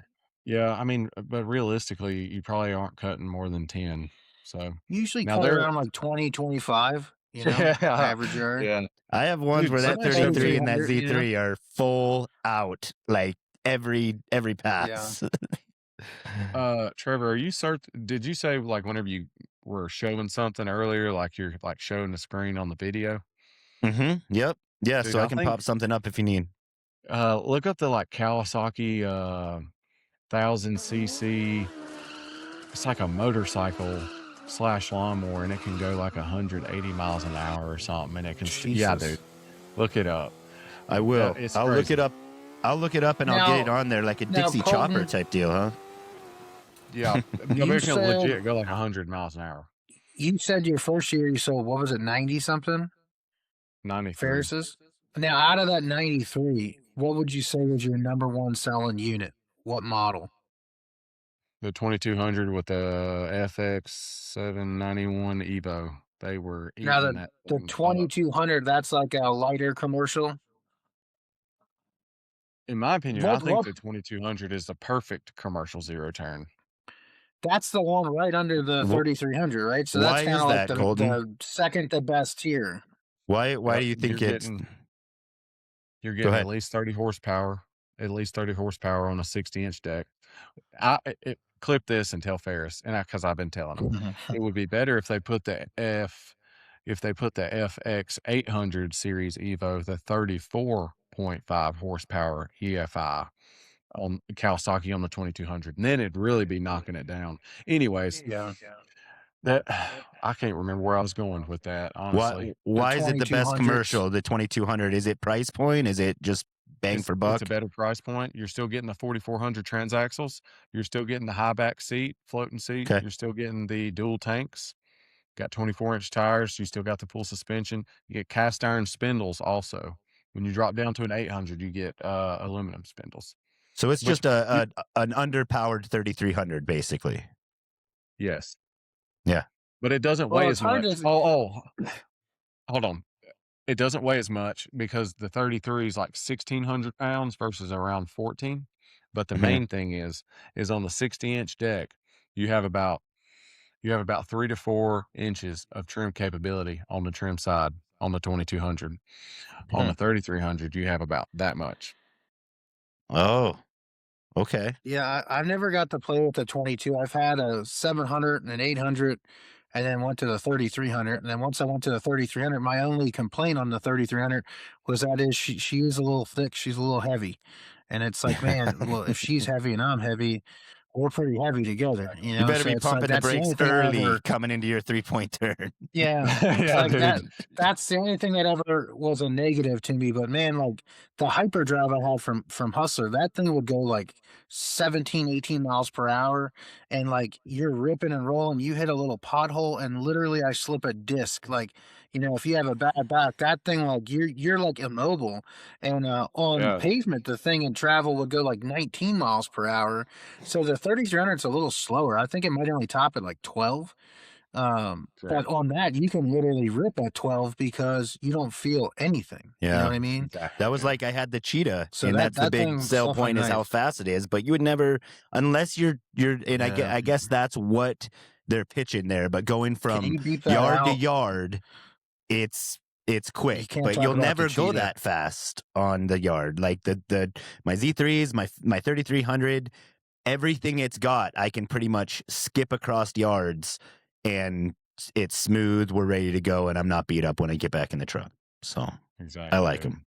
Yeah, I mean, but realistically, you probably aren't cutting more than 10. So Usually now cut they're around like 20, 25. yeah, Average yard. yeah, I have ones dude. where Some that of that stuff is 33 and that 3300. Z3 are full out, like every Yeah. pass. Trevor, are you did you say like whenever you were showing something earlier, like you're like showing the screen on the video? Yep. Yeah, Dude, so I I can think pop something up if you need. look up the like Kawasaki 1000cc. It's like a motorcycle slash lawnmower, and it can go like 180 miles an hour or something, and it can yeah, dude, Jesus. look it up. I will. It's I'll look it crazy. up. I'll look it up and I'll get it Now, on there like a now, Dixie Chopper Colton, type deal, huh? Yeah, but you it can said legit go like 100 miles an hour. you said your first year you sold what was it, 90 something 93. Ferris's? Now, out of that 93, what would you say was your number one selling unit? What model? The 2200 with the FX 791 Evo. They were Now, eating that the thing up. 2200, that's like a lighter commercial. In my opinion, I What think what the 2200 is the perfect commercial zero turn. That's the one right under the Wh- 3300, right? So that's Why kind is of like that, Colton? the second to best tier. Why Yep, do you think it's you're Go getting ahead. at least 30 horsepower on a 60-inch deck. Clip this and tell Ferris, and because I've been telling him, it would be better if they put the FX 800 series Evo, the 34.5 horsepower EFI on Kawasaki on the 2200, and then it'd really be knocking it down. Anyways, Yeah. that I can't remember where I was going with that, honestly. The Why is it the best 2200s. commercial? The 2200? Is it price point? Is it just bang for It's buck? a better price point. You're still getting the 4400 transaxles. You're still getting the high back seat, floating seat. Okay. You're still getting the dual tanks. Got 24-inch tires. You still got the full suspension. You get cast iron spindles also. When you drop down to an 800, you get aluminum spindles. So it's Which just an underpowered 3300 basically. yes, Yeah. but it doesn't Well, weigh it's as hard much. to. Oh, hold on. It doesn't weigh as much because the 33 is like 1,600 pounds versus around 14. But the Mhm. main thing is on the 60-inch deck, you have about 3 to 4 inches of trim capability on the trim side on the 2200. On Hmm. the 3300, you have about that much. Oh, okay. Yeah, I've never got to play with the 22. I've had a 700 and an 800, and then went to the 3300. And then once I went to the 3300, my only complaint on the 3300 was that is she is a little thick. She's a little heavy, And it's like, man, well, if she's heavy and I'm heavy, we're pretty heavy together, you You know? better So be it's like, pumping the that's the brakes only thing I early ever, coming into your 3-point turn. yeah, it's Yeah, like that. dude. That's the only thing that ever was a negative to me. But man, like the hyperdrive I had from Hustler, that thing would go like 17, 18 miles per hour, and like you're ripping and rolling. You hit a little pothole, and literally I slip a disc. Like, you know, if you have a bad back, that thing, like you're like immobile. And on Yeah, pavement, the thing in travel would go like 19 miles per hour. So the 3300 is a little slower. I think it might only top at like 12. yeah, But on that, you can literally rip at 12 because you don't feel anything. You know Yeah. what I mean? That exactly, was dude. like I had the cheetah, So and that that's the that big thing's sell definitely point is how nice. fast it is. But you would never, unless you're, and Yeah. I guess that's what they're pitching there. But going Can from you beat that yard to out? yard, it's You quick, can't but talk you'll about the never go cheetah. that fast on the yard. Like the my Z3s, my 3300, everything it's got, I can pretty much skip across yards, and it's smooth. We're ready to go, and I'm not beat up when I get back in the truck. So I Exactly, like dude. them.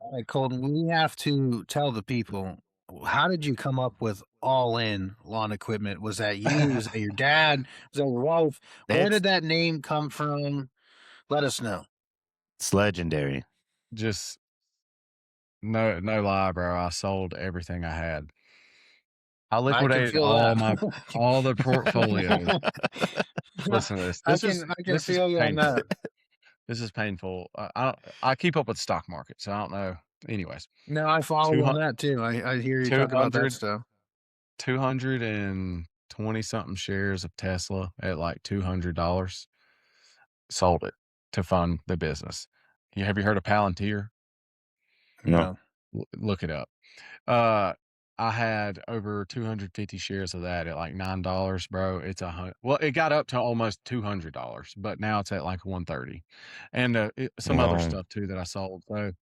All right, Colton, we have to tell the people, how did you come up with all in lawn equipment? Was that you? Was that your dad? Was that your wife? Where It's did that name come from? Let us know. it's legendary. Just no lie, bro. I sold everything I had. I I can liquidated feel that. all the portfolio. Listen to this. I This can is I can this is feel you on painful. that. This is painful. I keep up with the stock market, so I don't know. Anyways, No, I follow you on 200 that too. I hear you talk about that 200 stuff. 220 something shares of Tesla at like $200. Sold it to fund the business. Have you heard of Palantir? No. No. Look it up. Uh, I had over 250 shares of that at like $9, bro. It's well, it got up to almost $200, but now it's at like 130, and some other Wow. stuff too that I sold. So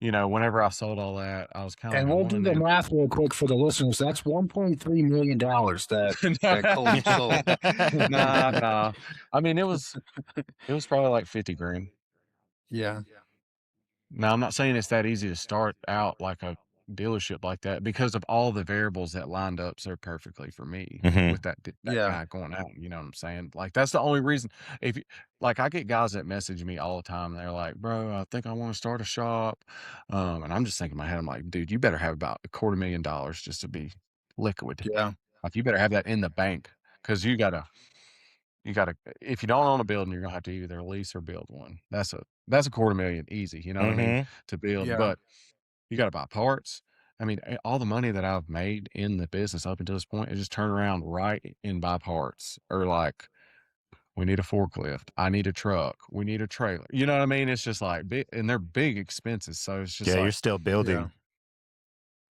whenever I sold all that, I was kind of And like, I we'll want to do the name. math real quick for the listeners. That's $1.3 million that Colton sold. Nah, nah. I mean, it was probably like 50 grand. Yeah. Now, I'm not saying it's that easy to start out like a dealership like that because of all the variables that lined up so perfectly for me Hmm. with that Yeah. guy going out. You know what I'm saying? Like that's the only reason. If you, like, I get guys that message me all the time. They're like, "Bro, I think I want to start a shop," and I'm just thinking in my head, I'm like, "Dude, you better have about $250,000 just to be liquid. Yeah. Like, you better have that in the bank because you gotta if you don't own a building, you're gonna have to either lease or build one. That's a 250,000 easy, you know what I mean, Hmm. to build, Yeah. but you gotta buy parts. I mean, all the money that I've made in the business up until this point is just turn around right and buy parts, or like, we need a forklift, I need a truck, we need a trailer. You know what I mean? It's just like big, and they're big expenses, so it's just Yeah, you're like, still Yeah. building.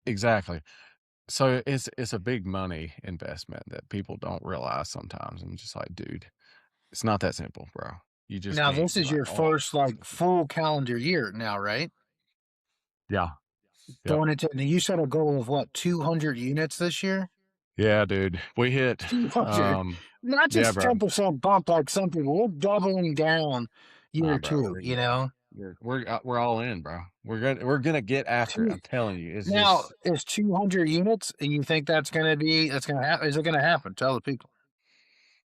exactly. So it's a big money investment that people don't realize sometimes. I'm just like, dude, it's not that simple, bro. You just Now can't this be is like, your "Oh." first like full calendar year now, right? Yeah. Yep. Going into, you set a goal of what, 200 units this year? Yeah, dude. We hit, 200. Not yeah, just bro. 10% bump like some people. We're doubling down Nah, year bro. two, you know? We're all in, bro. We're gonna get after it. Two. I'm telling you. It's Now, just, is 200 units, and you think that's gonna happen? Is it gonna happen? Tell the people.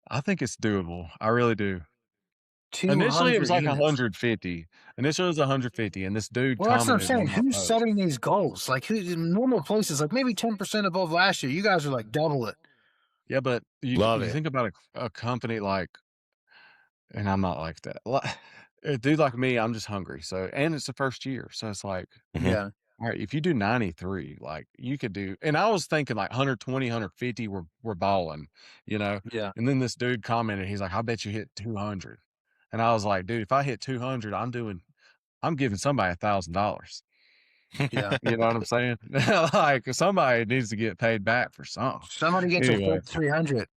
I think it's doable. I really do. Initially, it was 200 like units. 150. Initially, it was 150, and this dude Well, that's what I'm commented saying. on my Who's post. setting these goals? Like, who in normal places, like maybe 10% above last year. You guys are like double it. Yeah, but Love you it. think about a company like, and I'm not like that. A dude like me, I'm just hungry. So, and it's the first year, so it's like, Hmm. Yeah. all right, if you do 93, like you could do, and I was thinking like 120, 150 we're balling, you know. Yeah. And then this dude commented, he's like, I bet you hit 200. And I was like, dude, if I hit 200, I'm giving somebody $1,000. Yeah. You know what I'm saying? Like somebody needs to get paid back for something. Somebody gets a Anyway, flip 300.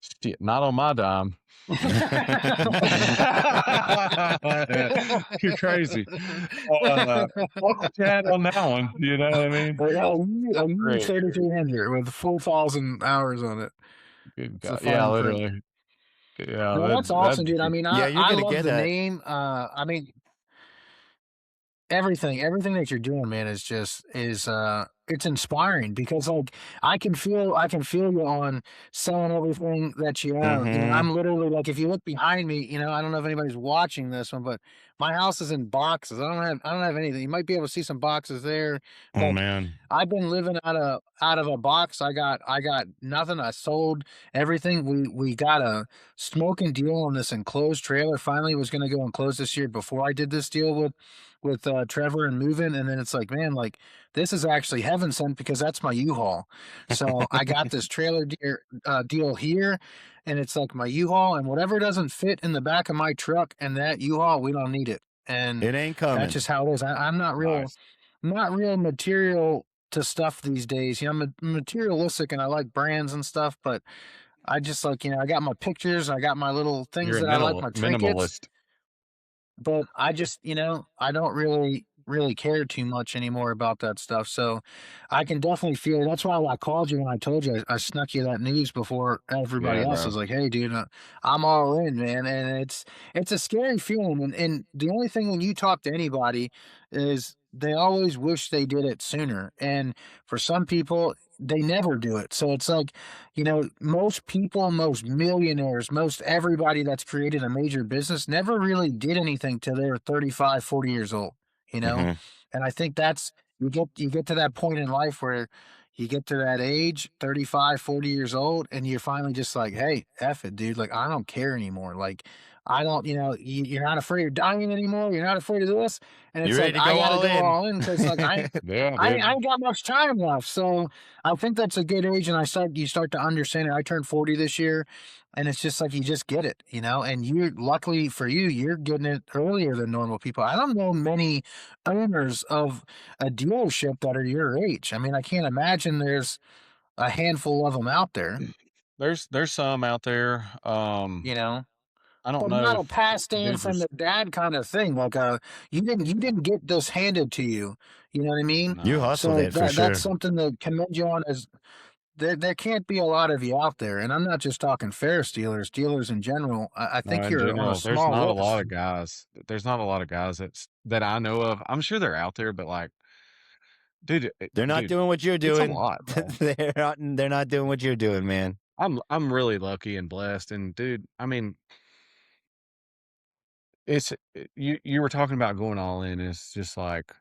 shit, not on my dime. You're crazy. Fuck Chad on that one. You know what I mean? Like, oh, a new Great. 3300 with 4,000 hours on it. Good It's the God. Yeah, fine print. literally. Yeah, No, that's that'd awesome, be dude. I good. mean, Yeah, I you're I gonna love get the a. name. I mean, everything that you're doing, man, is it's inspiring because like I can feel you on selling everything that you own. You know, Mm-hmm. I'm literally like if you look behind me, you know, I don't know if anybody's watching this one, but my house is in boxes. I don't have anything. You might be able to see some boxes there, Oh but man. I've been living out of a box. I got nothing. I sold everything. We got a smoking deal on this enclosed trailer. Finally was gonna go enclosed this year before I did this deal with Trevor and moving, and then it's like, man, like this is actually heaven sent because that's my U-Haul. So I got this deal here, and it's like my U-Haul, and whatever doesn't fit in the back of my truck and that U-Haul, we don't need it, and It ain't that's coming. just how it is. Nice. I'm not real material to stuff these days. You know, I'm materialistic and I like brands and stuff, but I just like, you know, I got my pictures, I got my little things You're a that I like, my trinkets, minimalist. but I just, you know, I don't really care too much anymore about that stuff. So I can definitely feel it. That's why I called you when I told you I snuck you that news before everybody Yeah, else. I bro. was like, hey, dude, I'm all in, man. And it's a scary feeling. And the only thing when you talk to anybody is they always wish they did it sooner. And for some people, they never do it. So it's like, you know, most people, most millionaires, most everybody that's created a major business never really did anything till they were 35, 40 years old, you know? Mm-hmm. And I think that's you get to that point in life where you get to that age, 35, 40 years old, and you're finally just like, hey, F it, dude. Like, I don't care anymore. Like, I don't, you know, you're not afraid of dying anymore. You're not afraid of this. And You it's ready like, to I go got to all go in? all in because, like, Yeah, dude. I ain't got much time left. So I think that's a good age. And you start to understand it. I turned 40 this year, and it's just like you just get it, you know. And you're luckily for you, you're getting it earlier than normal people. I don't know many owners of a dealership that are your age. I mean, I can't imagine there's a handful of them out there, There's some out there. you know. I don't But know not a if pass down dudes from is the dad kind of thing. Like you didn't get this handed to you. You know what I mean? You nah. hustled So it for that's sure. something to commend you on. As there can't be a lot of you out there, and I'm not just talking Ferris dealers in general. I No, think in you're on a general, there's small not a lot list. of guys. There's not a lot of guys that I know of. I'm sure they're out there, but like, They're not dude, doing what you're it's a doing. lot, bro. They're not doing what you're doing, man. I'm really lucky and blessed, and dude, I mean, you were talking about going all in. It's just like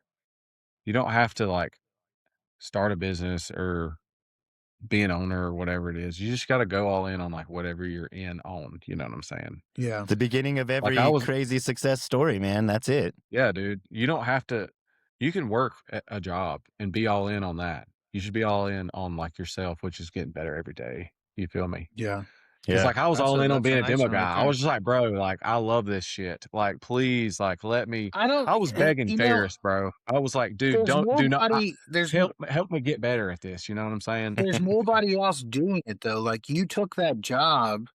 you don't have to like start a business or be an owner or whatever it is. You just got to go all in on like whatever you're in on. You know what I'm saying? Yeah. The beginning of Like I every was, crazy success story, man. That's it. yeah, dude. You don't have to. You can work a job and be all in on that. You should be all in on like yourself, which is getting better every day. You feel me? Yeah. 'Cause, Yeah. like, I was all in on That's a being a nice demo one right guy. I there. was just like, "Bro, like, I love this shit. Like, please, like, let me." I don't, I was begging you know, Ferris, bro. I was like, "Dude, don't do not help me get better at this." You know what I'm saying? there's nobody else doing it though. Like you took that job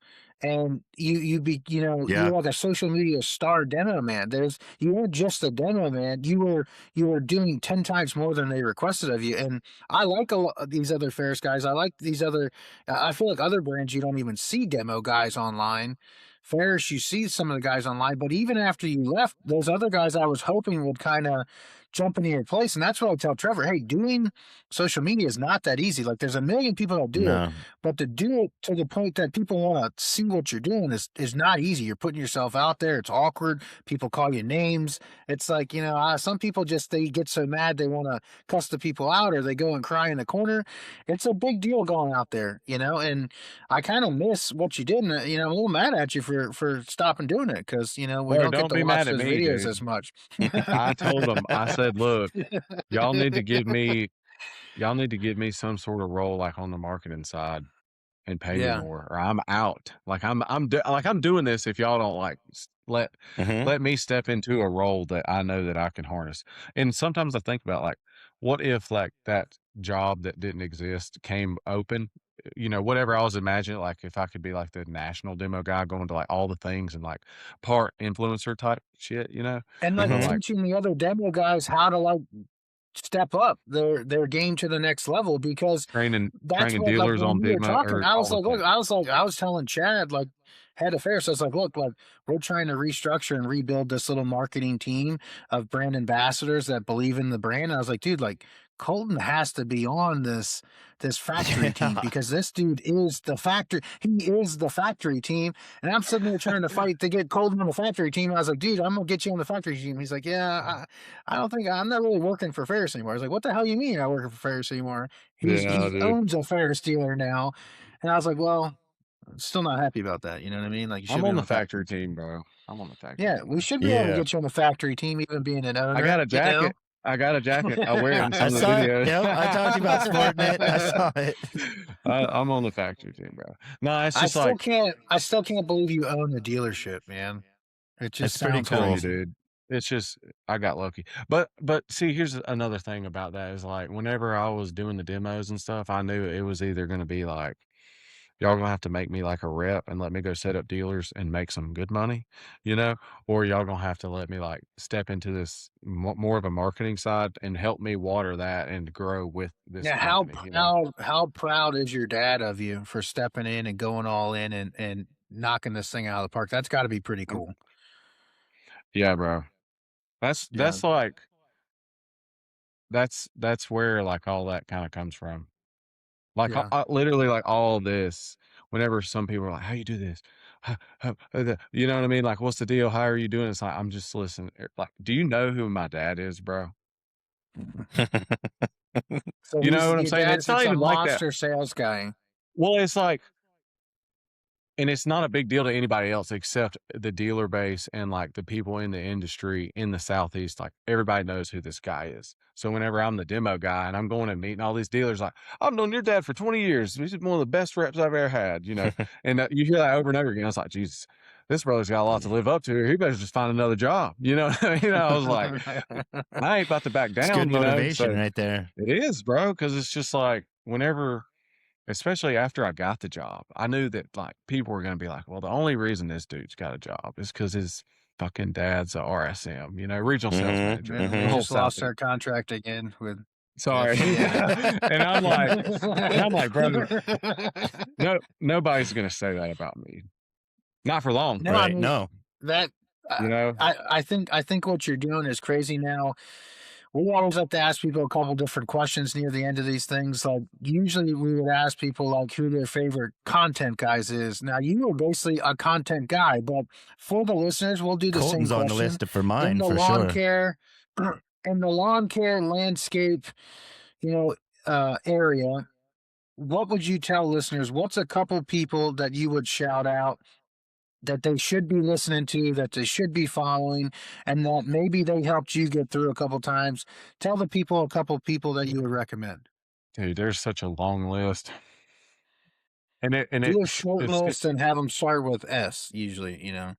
and you know, Yeah. you're like a social media star demo man. You weren't just a demo man. You were doing 10 times more than they requested of you. And I like these other Ferris guys. I like these other I feel like other brands you don't even see demo guys online. Ferris, you see some of the guys online, but even after you left, those other guys I was hoping would kind of jump into your place. And that's what I tell Trevor. Hey, doing social media is not that easy. Like there's a million people that do it, No. but to do it to the point that people want to see what you're doing is not easy. You're putting yourself out there. It's awkward. People call you names. It's like, you know, some people just they get so mad they want to cuss the people out or they go and cry in the corner. It's a big deal going out there, you know, and I kind of miss what you did. And, you know, I'm a little mad at you for stopping doing it because, you know, we Bro, don't get don't to be watch mad at those me, videos dude. as much. I told them. I said, "Look, y'all need to give me y'all need to give me some sort of role, like, on the marketing side and pay me Yeah. more, or I'm out." Like, I'm doing this if y'all don't, like, Hmm. let me step into a role that I know that I can harness. And sometimes I think about, like, what if, like, that job that didn't exist came open? You know, whatever I was imagining, like, if I could be, like, the national demo guy going to, like, all the things and, like, part influencer type shit, you know? And like But, Hmm. like teaching the other demo guys how to like step up their game to the next level, because that's training what, like, dealers when on we were demo talking, or I was all the like, look, things. I was telling Chad, like, head of affairs, I was like, look, like, we're trying to restructure and rebuild this little marketing team of brand ambassadors that believe in the brand. I was like, dude, like, Colton has to be on this factory team, Yeah. because this dude is the factory. He is the factory team. And I'm sitting there trying to fight to get Colton on the factory team. I was like, dude, I'm gonna get you on the factory team. He's like, yeah, I don't think I'm not really working for Ferris anymore. I was like, what the hell you mean you're not working for Ferris anymore? Yeah, He dude. owns a Ferris dealer now. And I was like, well, I'm still not happy about that. You know what I mean? Like, you should I'm be on on the the factory factory team. team, bro. I'm on the factory Yeah, team, we man. should be able to Yeah. get you on the factory team, even being an I got owner, a you know? jacket. I got a jacket. I wear it in I some of the saw it. videos. Yep. I talked to you about sporting it. I saw it. I'm on the factory team, bro. No, it's just like I still can't believe you own a dealership, man. It just It's pretty I'm sounds telling you, cool. crazy. dude. It's just I got lucky. But see, here's another thing about that is like whenever I was doing the demos and stuff, I knew it was either gonna be like y'all gonna have to make me like a rep and let me go set up dealers and make some good money, you know, or y'all gonna have to let me like step into this more of a marketing side and help me water that and grow with this Yeah, company, you know. how proud is your dad of you for stepping in and going all in and knocking this thing out of the park? That's got to be pretty Um, cool. yeah, bro. That's Yeah, that's like that's where like all that kind of comes from. Like, yeah. literally, like, all this, whenever some people are like, "How you do this? You know what I mean? Like, "What's the deal? How are you doing?" It's like, I'm just listening. Like, do you know who my dad is, bro? So You know he's what I'm your saying? dad's It's not just a even like that. monster sales guy. Well, it's like and it's not a big deal to anybody else except the dealer base and, like, the people in the industry in the Southeast, like, everybody knows who this guy is. So whenever I'm the demo guy and I'm going and meeting all these dealers, like, "I've known your dad for 20 years. He's one of the best reps I've ever had," you know? And, you hear that over and over again. I was like, "Jesus, this brother's got a lot to live up to. He better just find another job." You know? You know, I was like, "I ain't about to back It's good down," you know? motivation So right there. it is, bro, because it's just like whenever especially after I got the job, I knew that, like, people were gonna be like, "Well, the only reason this dude's got a job is because his fucking dad's a RSM, you know, regional sales Mhm. manager Man, for the we Mhm. whole just lost Southeast." our contract again with Sorry. FCM. And I'm like "Brother, nobody's gonna say that about me. Not for long," No, I Right. mean No. that. you know? I think what you're doing is crazy. Now we always have to ask people a couple different questions near the end of these things. Like, usually we would ask people like who their favorite content guys is. Now you are basically a content guy, but for the listeners, we'll do the same Colton's on the question. list for In mine the for lawn sure. care, in the lawn care landscape, you know, area, what would you tell listeners? What's a couple people that you would shout out that they should be listening to, that they should be following, and that maybe they helped you get through a couple times? Tell the people a couple people that you would recommend. Dude, there's such a long list. And Do a short it's list and have them start with S. Usually, you know,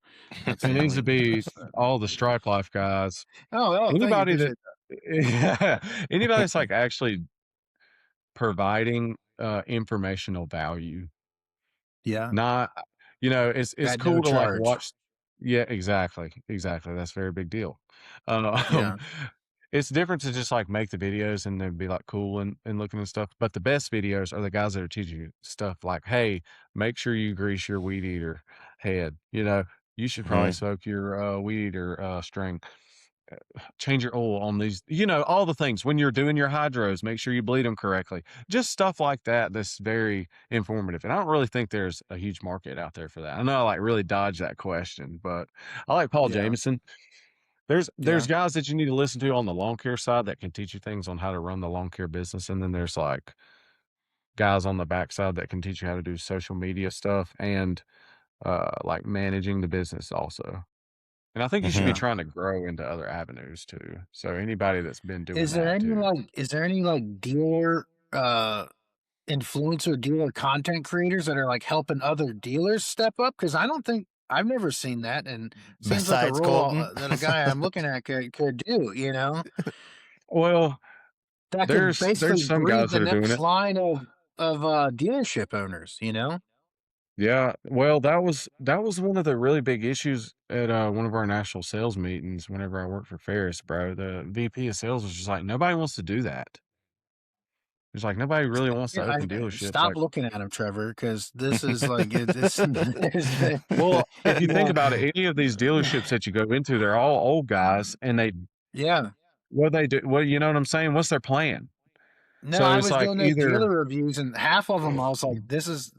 that's it the needs to only. be That's the, all the Stripe Life guys. thank you, Anybody that appreciate anybody that's, that. like, actually providing, informational value. Yeah, Not you know, it's at no cool to, like, charge. watch Yeah, exactly, exactly, that's a very big deal. Um, Yeah, it's different to just, like, make the videos and then be, like, cool and looking and stuff, but the best videos are the guys that are teaching you stuff like, "Hey, make sure you grease your weed eater head," you know? "You should probably Mhm. soak your, weed eater, string." Change your oil on these, you know, all the things. When you're doing your hydros, make sure you bleed them correctly. Just stuff like that that's very informative. And I don't really think there's a huge market out there for that. I know I like really dodge that question, but I like Paul yeah, Jameson. There's yeah. guys that you need to listen to on the lawn care side that can teach you things on how to run the lawn care business. And then there's like guys on the backside that can teach you how to do social media stuff and like managing the business also. And I think you should be Mhm. Yeah. trying to grow into other avenues too. So anybody that's been doing Is there that any too. dealer influencer dealer content creators that are like helping other dealers step up? Because I don't think I've never seen that, and seems like a Besides role Colton. that a guy I'm looking at could do. You know, Well, that could there's basically some breed guys the that are doing next it. line of dealership owners. You know, Yeah, well, that was one of the really big issues at, one of our national sales meetings whenever I worked for Ferris, bro. The VP of sales was just like, "Nobody wants to do that." He's like, "Nobody really wants to Yeah, open dealerships." stop Like, looking at him, Trevor, because this is like it's, well, if you think yeah, about it, any of these dealerships that you go into, they're all old guys, and they yeah. what they do well, you know what I'm saying? What's their plan? No, So I it's was like doing those either dealer reviews, and half of them I was like, "This is,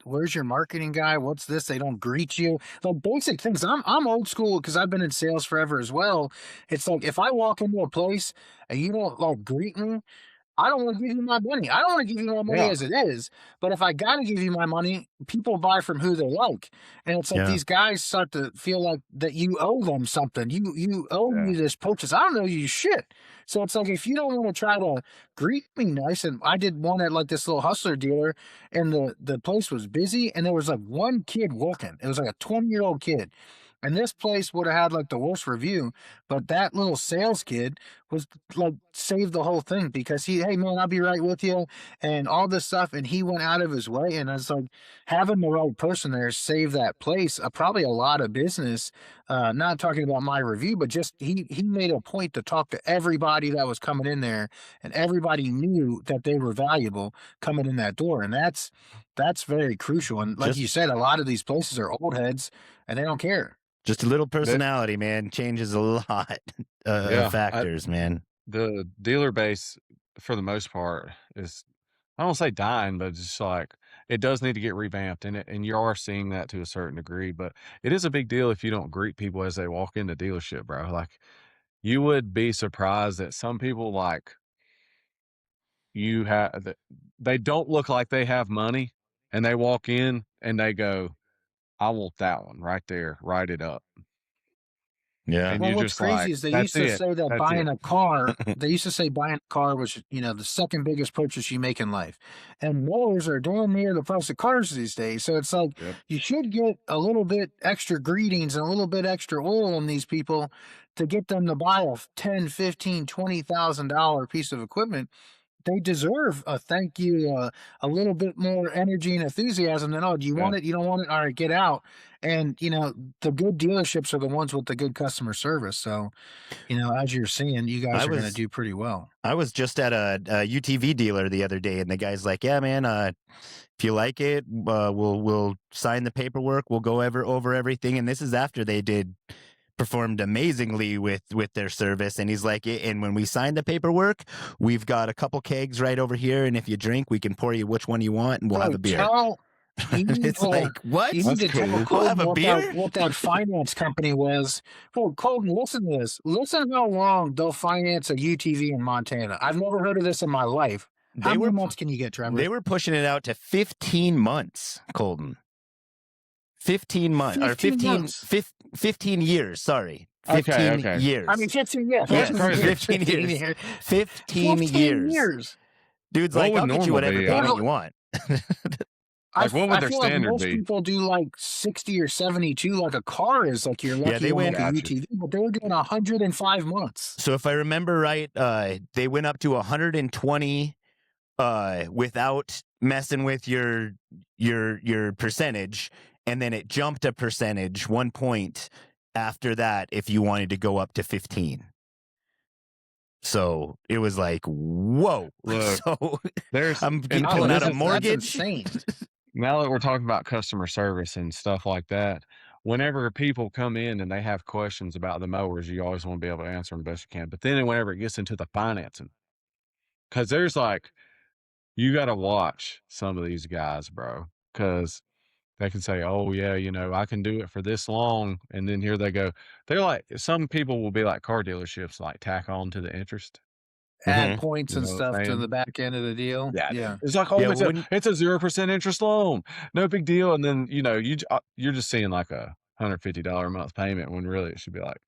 where's your marketing guy? What's this? They don't greet you." Like basic things. I'm old school because I've been in sales forever as well. It's like if I walk into a place and you don't like greet me, I don't want to give you my money. I don't want to give you my money yeah, as it is. But if I got to give you my money, people buy from who they like. And it's like Yeah. these guys start to feel like that you owe them something. You owe yeah, me this purchase. I don't owe you shit. So it's like if you don't want to try to greet me nice, and I did one at like this little hustler dealer, and the place was busy, and there was like one kid working. It was like a 20-year-old kid. And this place would have had like the worst review, but that little sales kid was like saved the whole thing because hey man, I'll be right with you and all this stuff. And he went out of his way. And it's like having the right person there saved that place, probably a lot of business. Not talking about my review, but just he made a point to talk to everybody that was coming in there, and everybody knew that they were valuable coming in that door. And that's very crucial. And like Just you said, a lot of these places are old heads and they don't care. just a little that personality, man, changes a lot of yeah, factors, man. the dealer base for the most part is I don't say dying, but it's just like it does need to get revamped, and you are seeing that to a certain degree. But it is a big deal if you don't greet people as they walk in the dealership, bro. Like you would be surprised that some people like you have that they don't look like they have money, and they walk in and they go, "I want that one right there, write it up," Yeah. and Well, you're what's just crazy like, is they "That's used to it, say that that's it." they used to say buying a car was, the second biggest purchase you make in life. And mowers are damn near the price of cars these days. So it's like Yep. you should get a little bit extra greetings and a little bit extra oil on these people to get them to buy a 10, 15, $20,000 piece of equipment. They deserve a thank you, a little bit more energy and enthusiasm than, oh, do you Yeah. want it? You don't want it? All right, get out. And, the good dealerships are the ones with the good customer service. So, as you're seeing, you I guys are going to was do pretty well. I was just at a UTV dealer the other day, and the guy's like, "Yeah, man, if you like it, we'll sign the paperwork. We'll go over everything." And this is after they performed amazingly with their service. And he's like, "And when we sign the paperwork, we've got a couple kegs right over here, and if you drink, we can pour you which one you want, and we'll have Bro, a beer." And it's like, you what? need That's to tell cool. We'll have Colton a beer? what that finance company was. Bro, Colton, listen to this. Listen how long they'll finance a UTV in Montana. I've never heard of this in my life. How They many were months can you get, Trevor? they were pushing it out to 15 months, Colton. 15 months or 15 months. 15 years, sorry. Okay, 15 okay. years. I mean, 15, yeah, That's Yes, 15 crazy. years. 15 15 years. years. 15 15 years. years. Dude's What like, would "I'll get you normal whatever be? payment you want." Like, what would I their feel like standard most be? people do like 60 or 72, like a car is like you're Yeah, lucky they on like went. a Gotcha. UTV, but they were doing 105 months. So if I remember right, they went up to 120 without messing with your percentage, and then it jumped a percentage 1 point after that if you wanted to go up to 15. So it was like, whoa. Look, So there's I'm and pulling out this a is That's mortgage. insane. now that we're talking about customer service and stuff like that, whenever people come in and they have questions about the mowers, you always want to be able to answer them best you can. But then whenever it gets into the financing, because there's like, you got to watch some of these guys, bro, because they can say, oh, yeah, I can do it for this long. And then here they go. They're like, some people will be like car dealerships, like tack on to the interest. Add Mhm. points You and know what stuff I'm to the saying? back end of the deal. Yeah, dude. Yeah. It's like, Yeah, oh, when it's a 0% interest loan. No big deal. And then, you're just seeing like a $150 a month payment when really it should be like,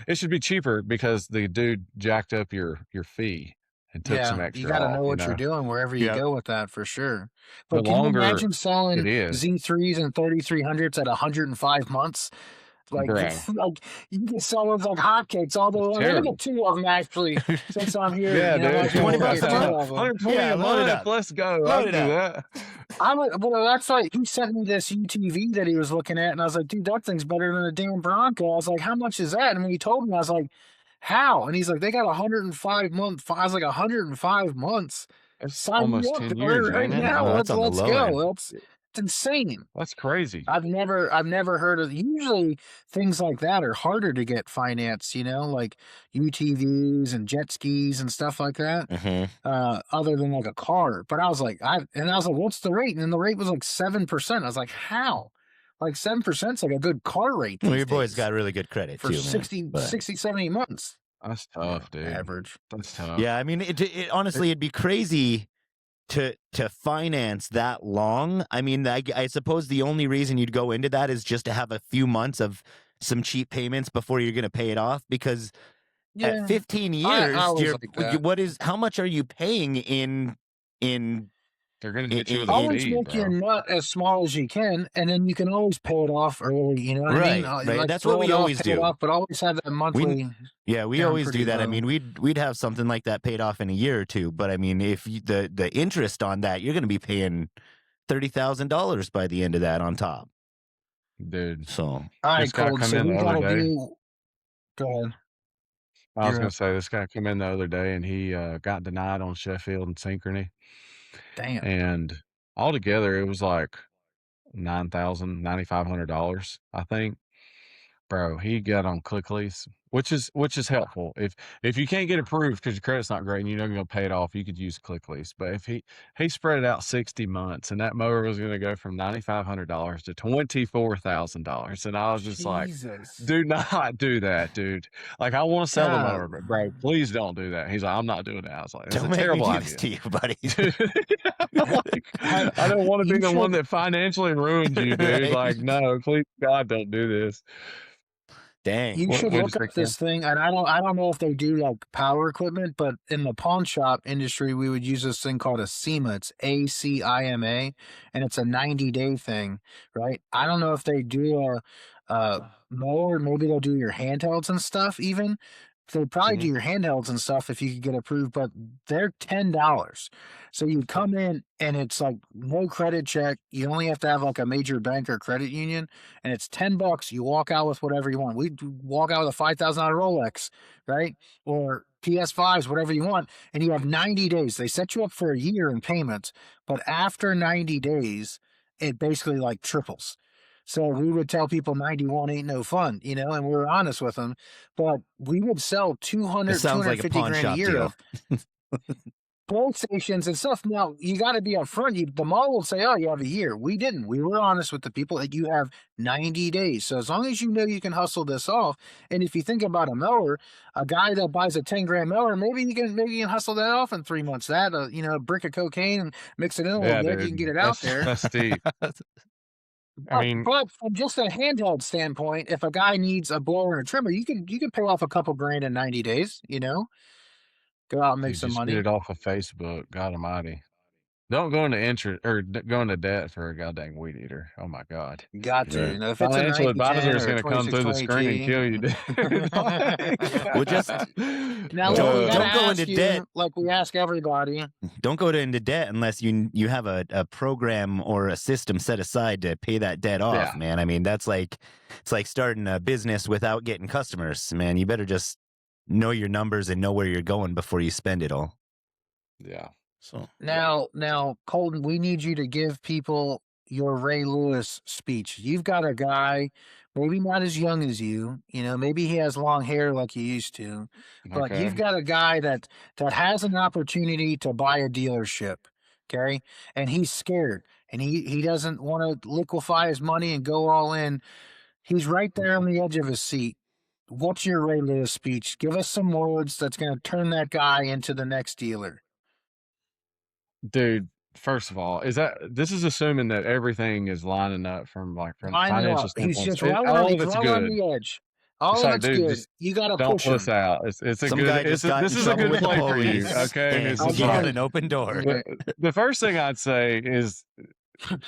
it should be cheaper because the dude jacked up your fee and took some Yeah. You extra got to off, know what you're doing wherever you yeah, go with that for sure. The But can you longer imagine it selling is. Z3s and 3300s at 105 months? Like bro. it's like you get someone's like hotcakes. Although I'm gonna Terrible. get 2 of them actually since I'm here. Yeah, You know, I might dude. be able 20 to bucks get a 2 month. of them. 120 Yeah, a load it month. up. Let's go. Load I'll it do up. that. Well, that's like he sent me this UTV that he was looking at, and I was like, dude, that thing's better than a damn Bronco. I was like, how much is that? And when he told me, I was like, how? And he's like, they got 105 months. I was like, 105 months. It's Sign me almost up 10 brother, years, right ain't it? now. No, that's on the Let's low go. end. It's insane. That's crazy. I've never heard of. Usually things like that are harder to get financed. You know, like UTVs and jet skis and stuff like that. Other than like a car. But I was like, what's the rate? And then the rate was like 7%. I was like, how? Like 7% is like a good car rate Well, these your boy's days got really good credit for too, man. 60, But 70 months. That's tough, dude. Average. That's tough. yeah, I mean, it honestly, it'd be crazy to finance that long. I mean, I suppose the only reason you'd go into that is just to have a few months of some cheap payments before you're going to pay it off. Because Yeah, at 15 I years, was you're, like that. what is how much are you paying in They're gonna hit you with a Always fee, make your bro. nut as small as you can, and then you can always pay it off early. You know what I mean? Right. Like That's what throw we it off, always pay it do. off, but always have that monthly. Yeah, we down always pretty do that. I low. mean, we'd have something like that paid off in a year or two. But I mean, if the interest on that, you're going to be paying $30,000 by the end of that on top. Dude. So All right, This guy Colton. come So in we the other gotta day. do. Go ahead. I was You're gonna up. say this guy come in the other day and he got denied on Sheffield and Synchrony. Damn. And altogether it was like $9,500, I think. Bro, he got on ClickLease, which is helpful. If you can't get approved because your credit's not great and you're not gonna pay it off, you could use ClickLease. But if he spread it out 60 months and that mower was gonna go from $9,500 to $24,000, and I was just like, Jesus. do not do that, dude. Like I want to sell the mower, God. but bro, please don't do that. He's like, I'm not doing that. I was like, that's don't a make me terrible do this idea. to you, buddy. Like, I don't want to be You the one should. that financially ruined you, dude. Right. Like, no, please, God, don't do this. Dang. You should What'd you look say, up this thing, and I don't know if they do like power equipment, but in the pawn shop industry, we would use this thing called a SEMA. It's ACIMA, and it's a 90-day thing, right? I don't know if they do a mower. Maybe they'll do your handhelds and stuff. Even they'd probably do your handhelds and stuff if you could get approved, but they're $10. So you come in and it's like no credit check. You only have to have like a major bank or credit union, and it's $10. You walk out with whatever you want. We walk out with a $5,000 Rolex, right? Or PS5s, whatever you want, and you have 90 days. They set you up for a year in payments, but after 90 days, it basically like triples. So we would tell people 91 ain't no fun, you know, and we were honest with them. But we would sell 200, It sounds like a 250 pawn grand a shop year deal. of PlayStations and stuff. Now you got to be upfront. The mall will say, "Oh, you have a year." We didn't. We were honest with the people that you have 90 days. So as long as you know you can hustle this off, and if you think about a mower, a guy that buys a 10 grand mower, maybe you can hustle that off in 3 months. That a brick of cocaine and mix it in a little Yeah, bit, you can dude. get it out there. That's steep. I mean, But from just a handheld standpoint, if a guy needs a blower and a trimmer, you can pay off a couple grand in 90 days. Go out and make dude, some just get money. it off of Facebook. God Almighty. Don't go into interest or go into debt for a goddamn weed eater. Oh my God. Got to. Right. If it's a Financial 90-10 advisor is or a going to come through the screen and 2620G. kill you, dude. Well, just Now, look, we don't gotta go ask into you, debt. like we ask everybody. Don't go into debt unless you have a program or a system set aside to pay that debt off, Yeah. man. I mean, it's like starting a business without getting customers, man. You better just know your numbers and know where you're going before you spend it all. Yeah. So Now, Colton, we need you to give people your Ray Lewis speech. You've got a guy, maybe not as young as you, maybe he has long hair like you used to, but Okay. you've got a guy that has an opportunity to buy a dealership, okay? And he's scared, and he doesn't want to liquefy his money and go all in. He's right there on the edge of his seat. What's your Ray Lewis speech? Give us some words that's going to turn that guy into the next dealer. Dude, first of all, this is assuming that everything is lining up from I know. financial He's standpoint. just rolling All on, of it's on good. the edge. All It's of like, it's dude, good. just You got to don't push him. puss out. It's a some good. guy just got This in is a trouble good with the play for you. police, Okay, and it's he just got like an open door. Okay. the first thing I'd say is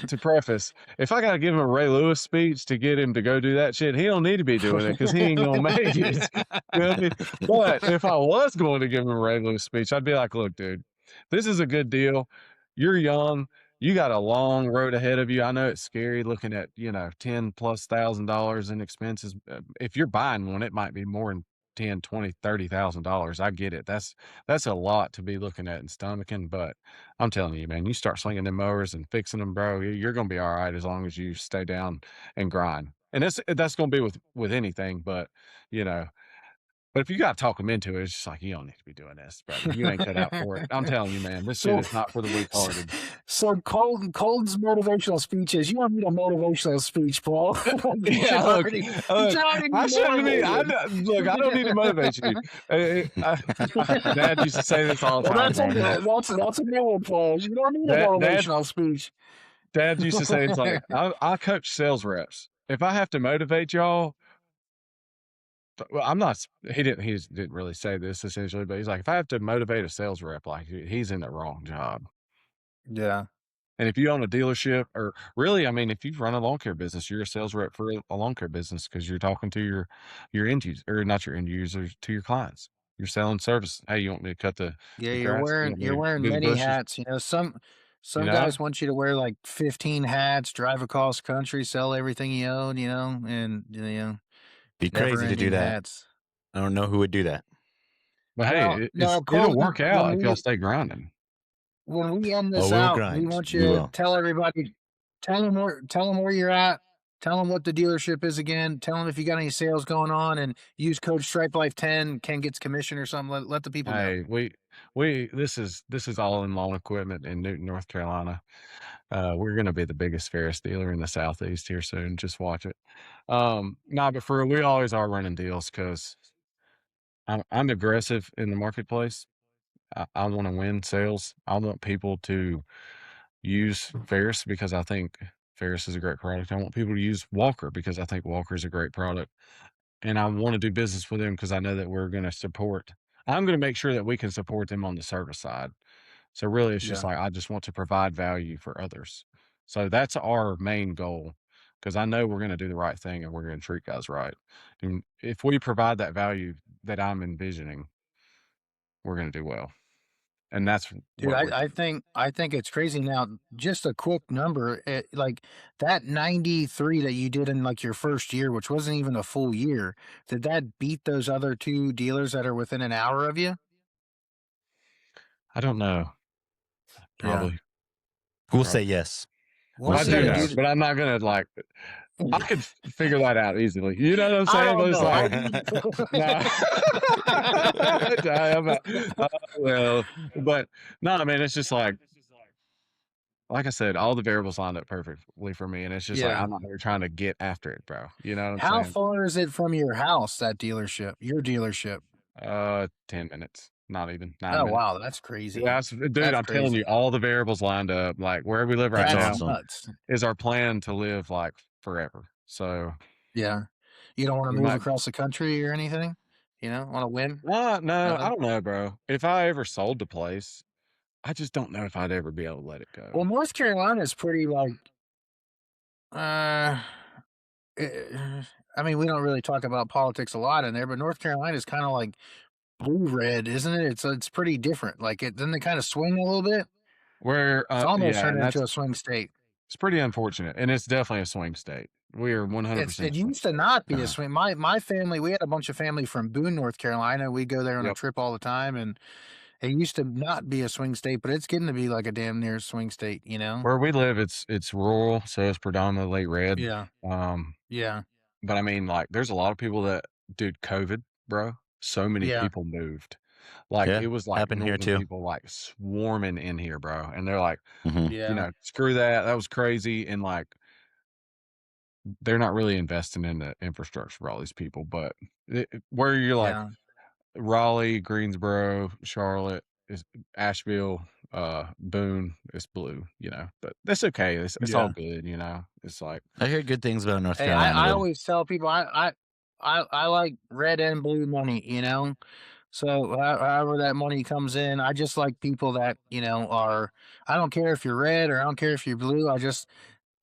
to preface, if I got to give him a Ray Lewis speech to get him to go do that shit, he don't need to be doing it because he ain't gonna make it. You know what I mean? But if I was going to give him a Ray Lewis speech, I'd be like, look, dude, this is a good deal. You're young. You got a long road ahead of you. I know it's scary looking at, $10,000+ in expenses. If you're buying one, it might be more than 10, 20, $30,000. I get it. That's a lot to be looking at and stomaching, but I'm telling you, man, you start slinging them mowers and fixing them, bro, you're gonna be all right as long as you stay down and grind. And that's gonna be with anything, you know, but if you gotta talk them into it, it's just like, you don't need to be doing this, brother. You ain't cut out for it. I'm telling you, man, this shit So, is not for the weak-hearted. so Colton's motivational speech is, you don't need a motivational speech, Paul. Yeah, look, I shouldn't be. Look, I don't need to motivate you. Dad used to say this all the time. That's a good one, Paul. You don't need a motivational speech. Dad used to say it's like, I coach sales reps. If I have to motivate y'all, well, I'm not. He didn't really say this essentially, but he's like, if I have to motivate a sales rep, like he's in the wrong job. Yeah. And if you own a dealership, or really, I mean, if you run a lawn care business, you're a sales rep for a lawn care business because you're talking to your end user, or not your end users, to your clients. You're selling service. Hey, you want me to cut the Yeah, the you're grass? You wearing want me you're to wearing do the many bushes? hats. Some You know? guys want you to wear like 15 hats, drive across country, sell everything you own, and Be never crazy to do ending that. hats. I don't know who would do that. But Now, hey, now, it'll Colton, work out if y'all stay grinding. when we end Oh, this we'll out, we grind. want We you to will. tell everybody, tell them where you're at, tell them what the dealership is again, tell them if you got any sales going on, and use code Stripe Life 10. Ken gets commission or something. Let the people know. Hey, we this is all in lawn equipment in Newton, North Carolina. We're gonna be the biggest Ferris dealer in the Southeast here soon. Just watch it. No, but for real, we always are running deals because I'm aggressive in the marketplace. I want to win sales. I want people to use Ferris because I think Ferris is a great product. I want people to use Walker because I think Walker is a great product. And I want to do business with them because I know that I'm going to make sure that we can support them on the service side. So really, it's just Yeah. like, I just want to provide value for others. So that's our main goal because I know we're going to do the right thing and we're going to treat guys right. And if we provide that value that I'm envisioning, we're going to do well. And that's Dude, what we're I doing. think it's crazy now. Just a quick number, like that 93 that you did in like your first year, which wasn't even a full year. Did that beat those other two dealers that are within an hour of you? I don't know. Probably. We'll say yes. Well, I you do gotta know, do but I'm not going to like, I could figure that out easily. You know what I'm I saying? But don't it's know. like, well, but no, I mean, it's just like I said, all the variables lined up perfectly for me, and it's just like Yeah. I'm not here trying to get after it, bro. You know what I'm How saying? far is it from your house, that dealership, your dealership? 10 minutes, not even 9 Oh, minutes. wow. That's crazy. Yeah, dude, That's I'm telling you, crazy. all the variables lined up. Like where we live right That's now That's awesome. nuts. is our plan to live like forever. So Yeah. You don't want we to move might. across the country or anything? Want to win? No, I Nothing? don't know, bro. If I ever sold the place, I just don't know if I'd ever be able to let it Well, go. North Carolina is pretty like, uh, I mean, we don't really talk about politics a lot in there, but North Carolina is kind of like blue red, isn't it? It's pretty different. Like doesn't it kind of swing a little bit? Where, It's almost yeah, turned and into a swing state. it's pretty unfortunate, and it's definitely a swing state. We are 100% It swing used to state. not be a swing. My family, we had a bunch of family from Boone, North Carolina. We go there on a Yep. trip all the time, and it used to not be a swing state, but it's getting to be like a damn near swing state. Where we live, it's rural, so it's predominantly red. Yeah, Um, yeah, but I mean, like, there's a lot of people that, dude, COVID, bro. So many yeah, people moved. Like Yeah, it was like happened here northern too. people like swarming in here, bro. And they're like, Mhm. yeah, screw that. That was crazy. And like, they're not really investing in the infrastructure for all these people. But where you're like yeah, Raleigh, Greensboro, Charlotte, is Asheville, Boone, it's blue, but that's okay. It's all yeah. good, It's like, I heard good things about North Hey, Carolina I though. always tell people I like red and blue money. So however that money comes in, I just like people that are. I don't care if you're red or I don't care if you're blue. I just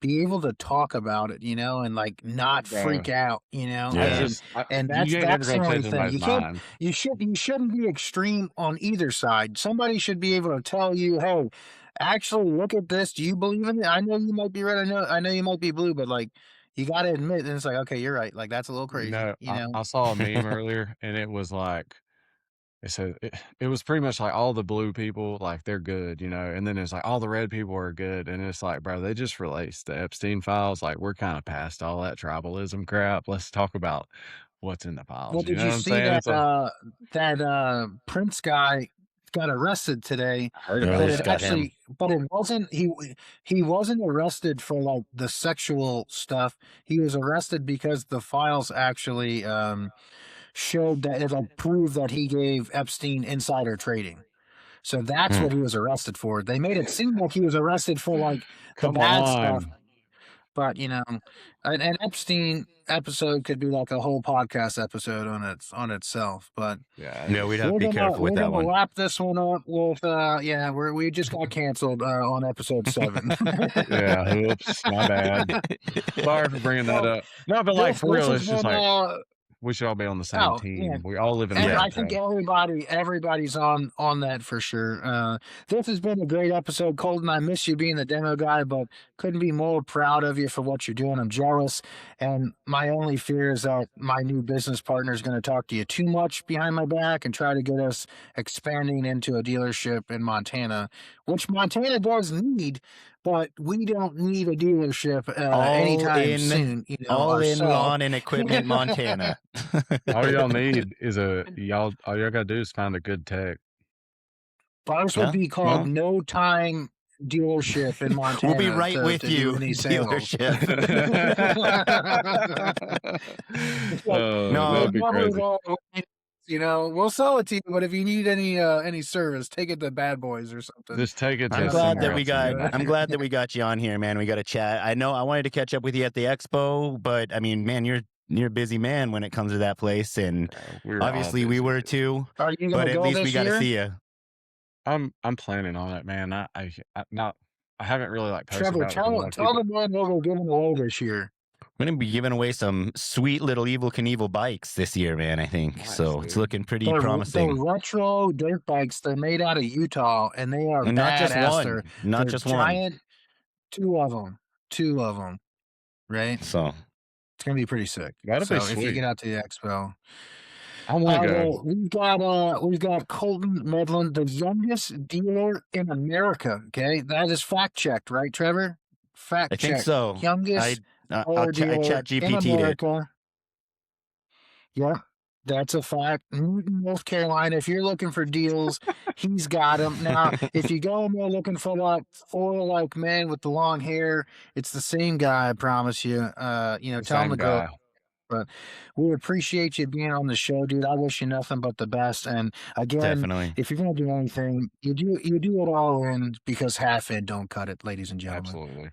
be able to talk about it, and like not freak Bro, out, I Yeah. just I and you ain't never that's the gonna only change thing. anybody's You can't mind. you shouldn't be extreme on either side. Somebody should be able to tell you, hey, actually look at this. Do you believe in it? I know you might be red. I know you might be blue, but like you got to admit, and it's like, okay, you're right. Like that's a little You crazy, know, I saw a meme earlier, and it was like it said it was pretty much like all the blue people, like, they're good, and then it's like all the red people are good, and it's like, bro, they just released the Epstein files, like, we're kinda past all that tribalism crap. Let's talk about what's in the Well, files, you did know you what I'm see saying? that So Prince guy got arrested today? I heard Oh, about But they it just that. got him. actually, but it wasn't he wasn't arrested for like the sexual stuff. He was arrested because the files actually showed that it like proved that he gave Epstein insider trading. So that's Hmm. what he was arrested for. They made it seem like he was arrested for like the Come bad stuff, on. but an Epstein episode could be like a whole podcast episode on itself. But Yeah, No, we'd have to we're be gonna careful with we're that gonna one. wrap this one up with we just got canceled on episode 7. yeah, oops, my bad. Sorry for bringing that Well, up. No, but, like, for this real, has it's just been like, we should all be on the same oh yeah. team. We all live in Yeah. I think America. everybody's on that for sure. This has been a great episode, Colton. I miss you being the demo guy, but couldn't be more proud of you for what you're doing. I'm jealous, and my only fear is that my new business partner is going to talk to you too much behind my back and try to get us expanding into a dealership in Montana, which Montana does need, but we don't need a dealership all anytime in soon. all in Ourselves. lawn and equipment, Montana. All y'all need is all y'all gotta do is find a good tech. Ours would Yeah. be called Well, No Time Dealership in we'll be Montana right with to do you, any sales. dealership. It's like, Oh, we'll No, that'd be never crazy. go, we'll sell it to you, but if you need any service, take it to Bad Boys or something. Just take it I'm to glad somewhere that we else and got get back. I'm glad that we got you on here, man. We got to chat. I know I wanted to catch up with you at the expo, but I mean, man, you're a busy man when it comes to that place, and We're all obviously we busy, were dude. too. Are you But gonna at go least we this got to year? see you. I'm planning on it, man. I not I haven't really, like, posted Trevor, about it because I wanna keep tell it the man what we're giving away this year. We're gonna be giving away some sweet little Evil Knievel bikes this year, man. I think nice, so. It's dude. looking pretty They're promising. retro dirt bikes. They're made out of Utah, and they are And not just badass. one, not They're just one. giant. Two of them, right? So It's gonna be pretty sick. That'd be So if you sweet. get out to the expo, I wanna go. well, we've got Colton Medlin, the youngest dealer in America. Okay, that is fact checked, right, Trevor? Fact I think check. so. Youngest I car dealer chat in GPT'd it. America. Yeah, that's a fact. Newton, North Carolina. If you're looking for deals, he's got them. Now, if you go in there looking for like four man with the long hair, it's the same guy. I promise you. The Tell him same to go. guy. But we appreciate you being on the show, dude. I wish you nothing but the best. And again, Definitely. if you're gonna do anything, you do it all in because half in don't cut it, ladies and gentlemen. Absolutely.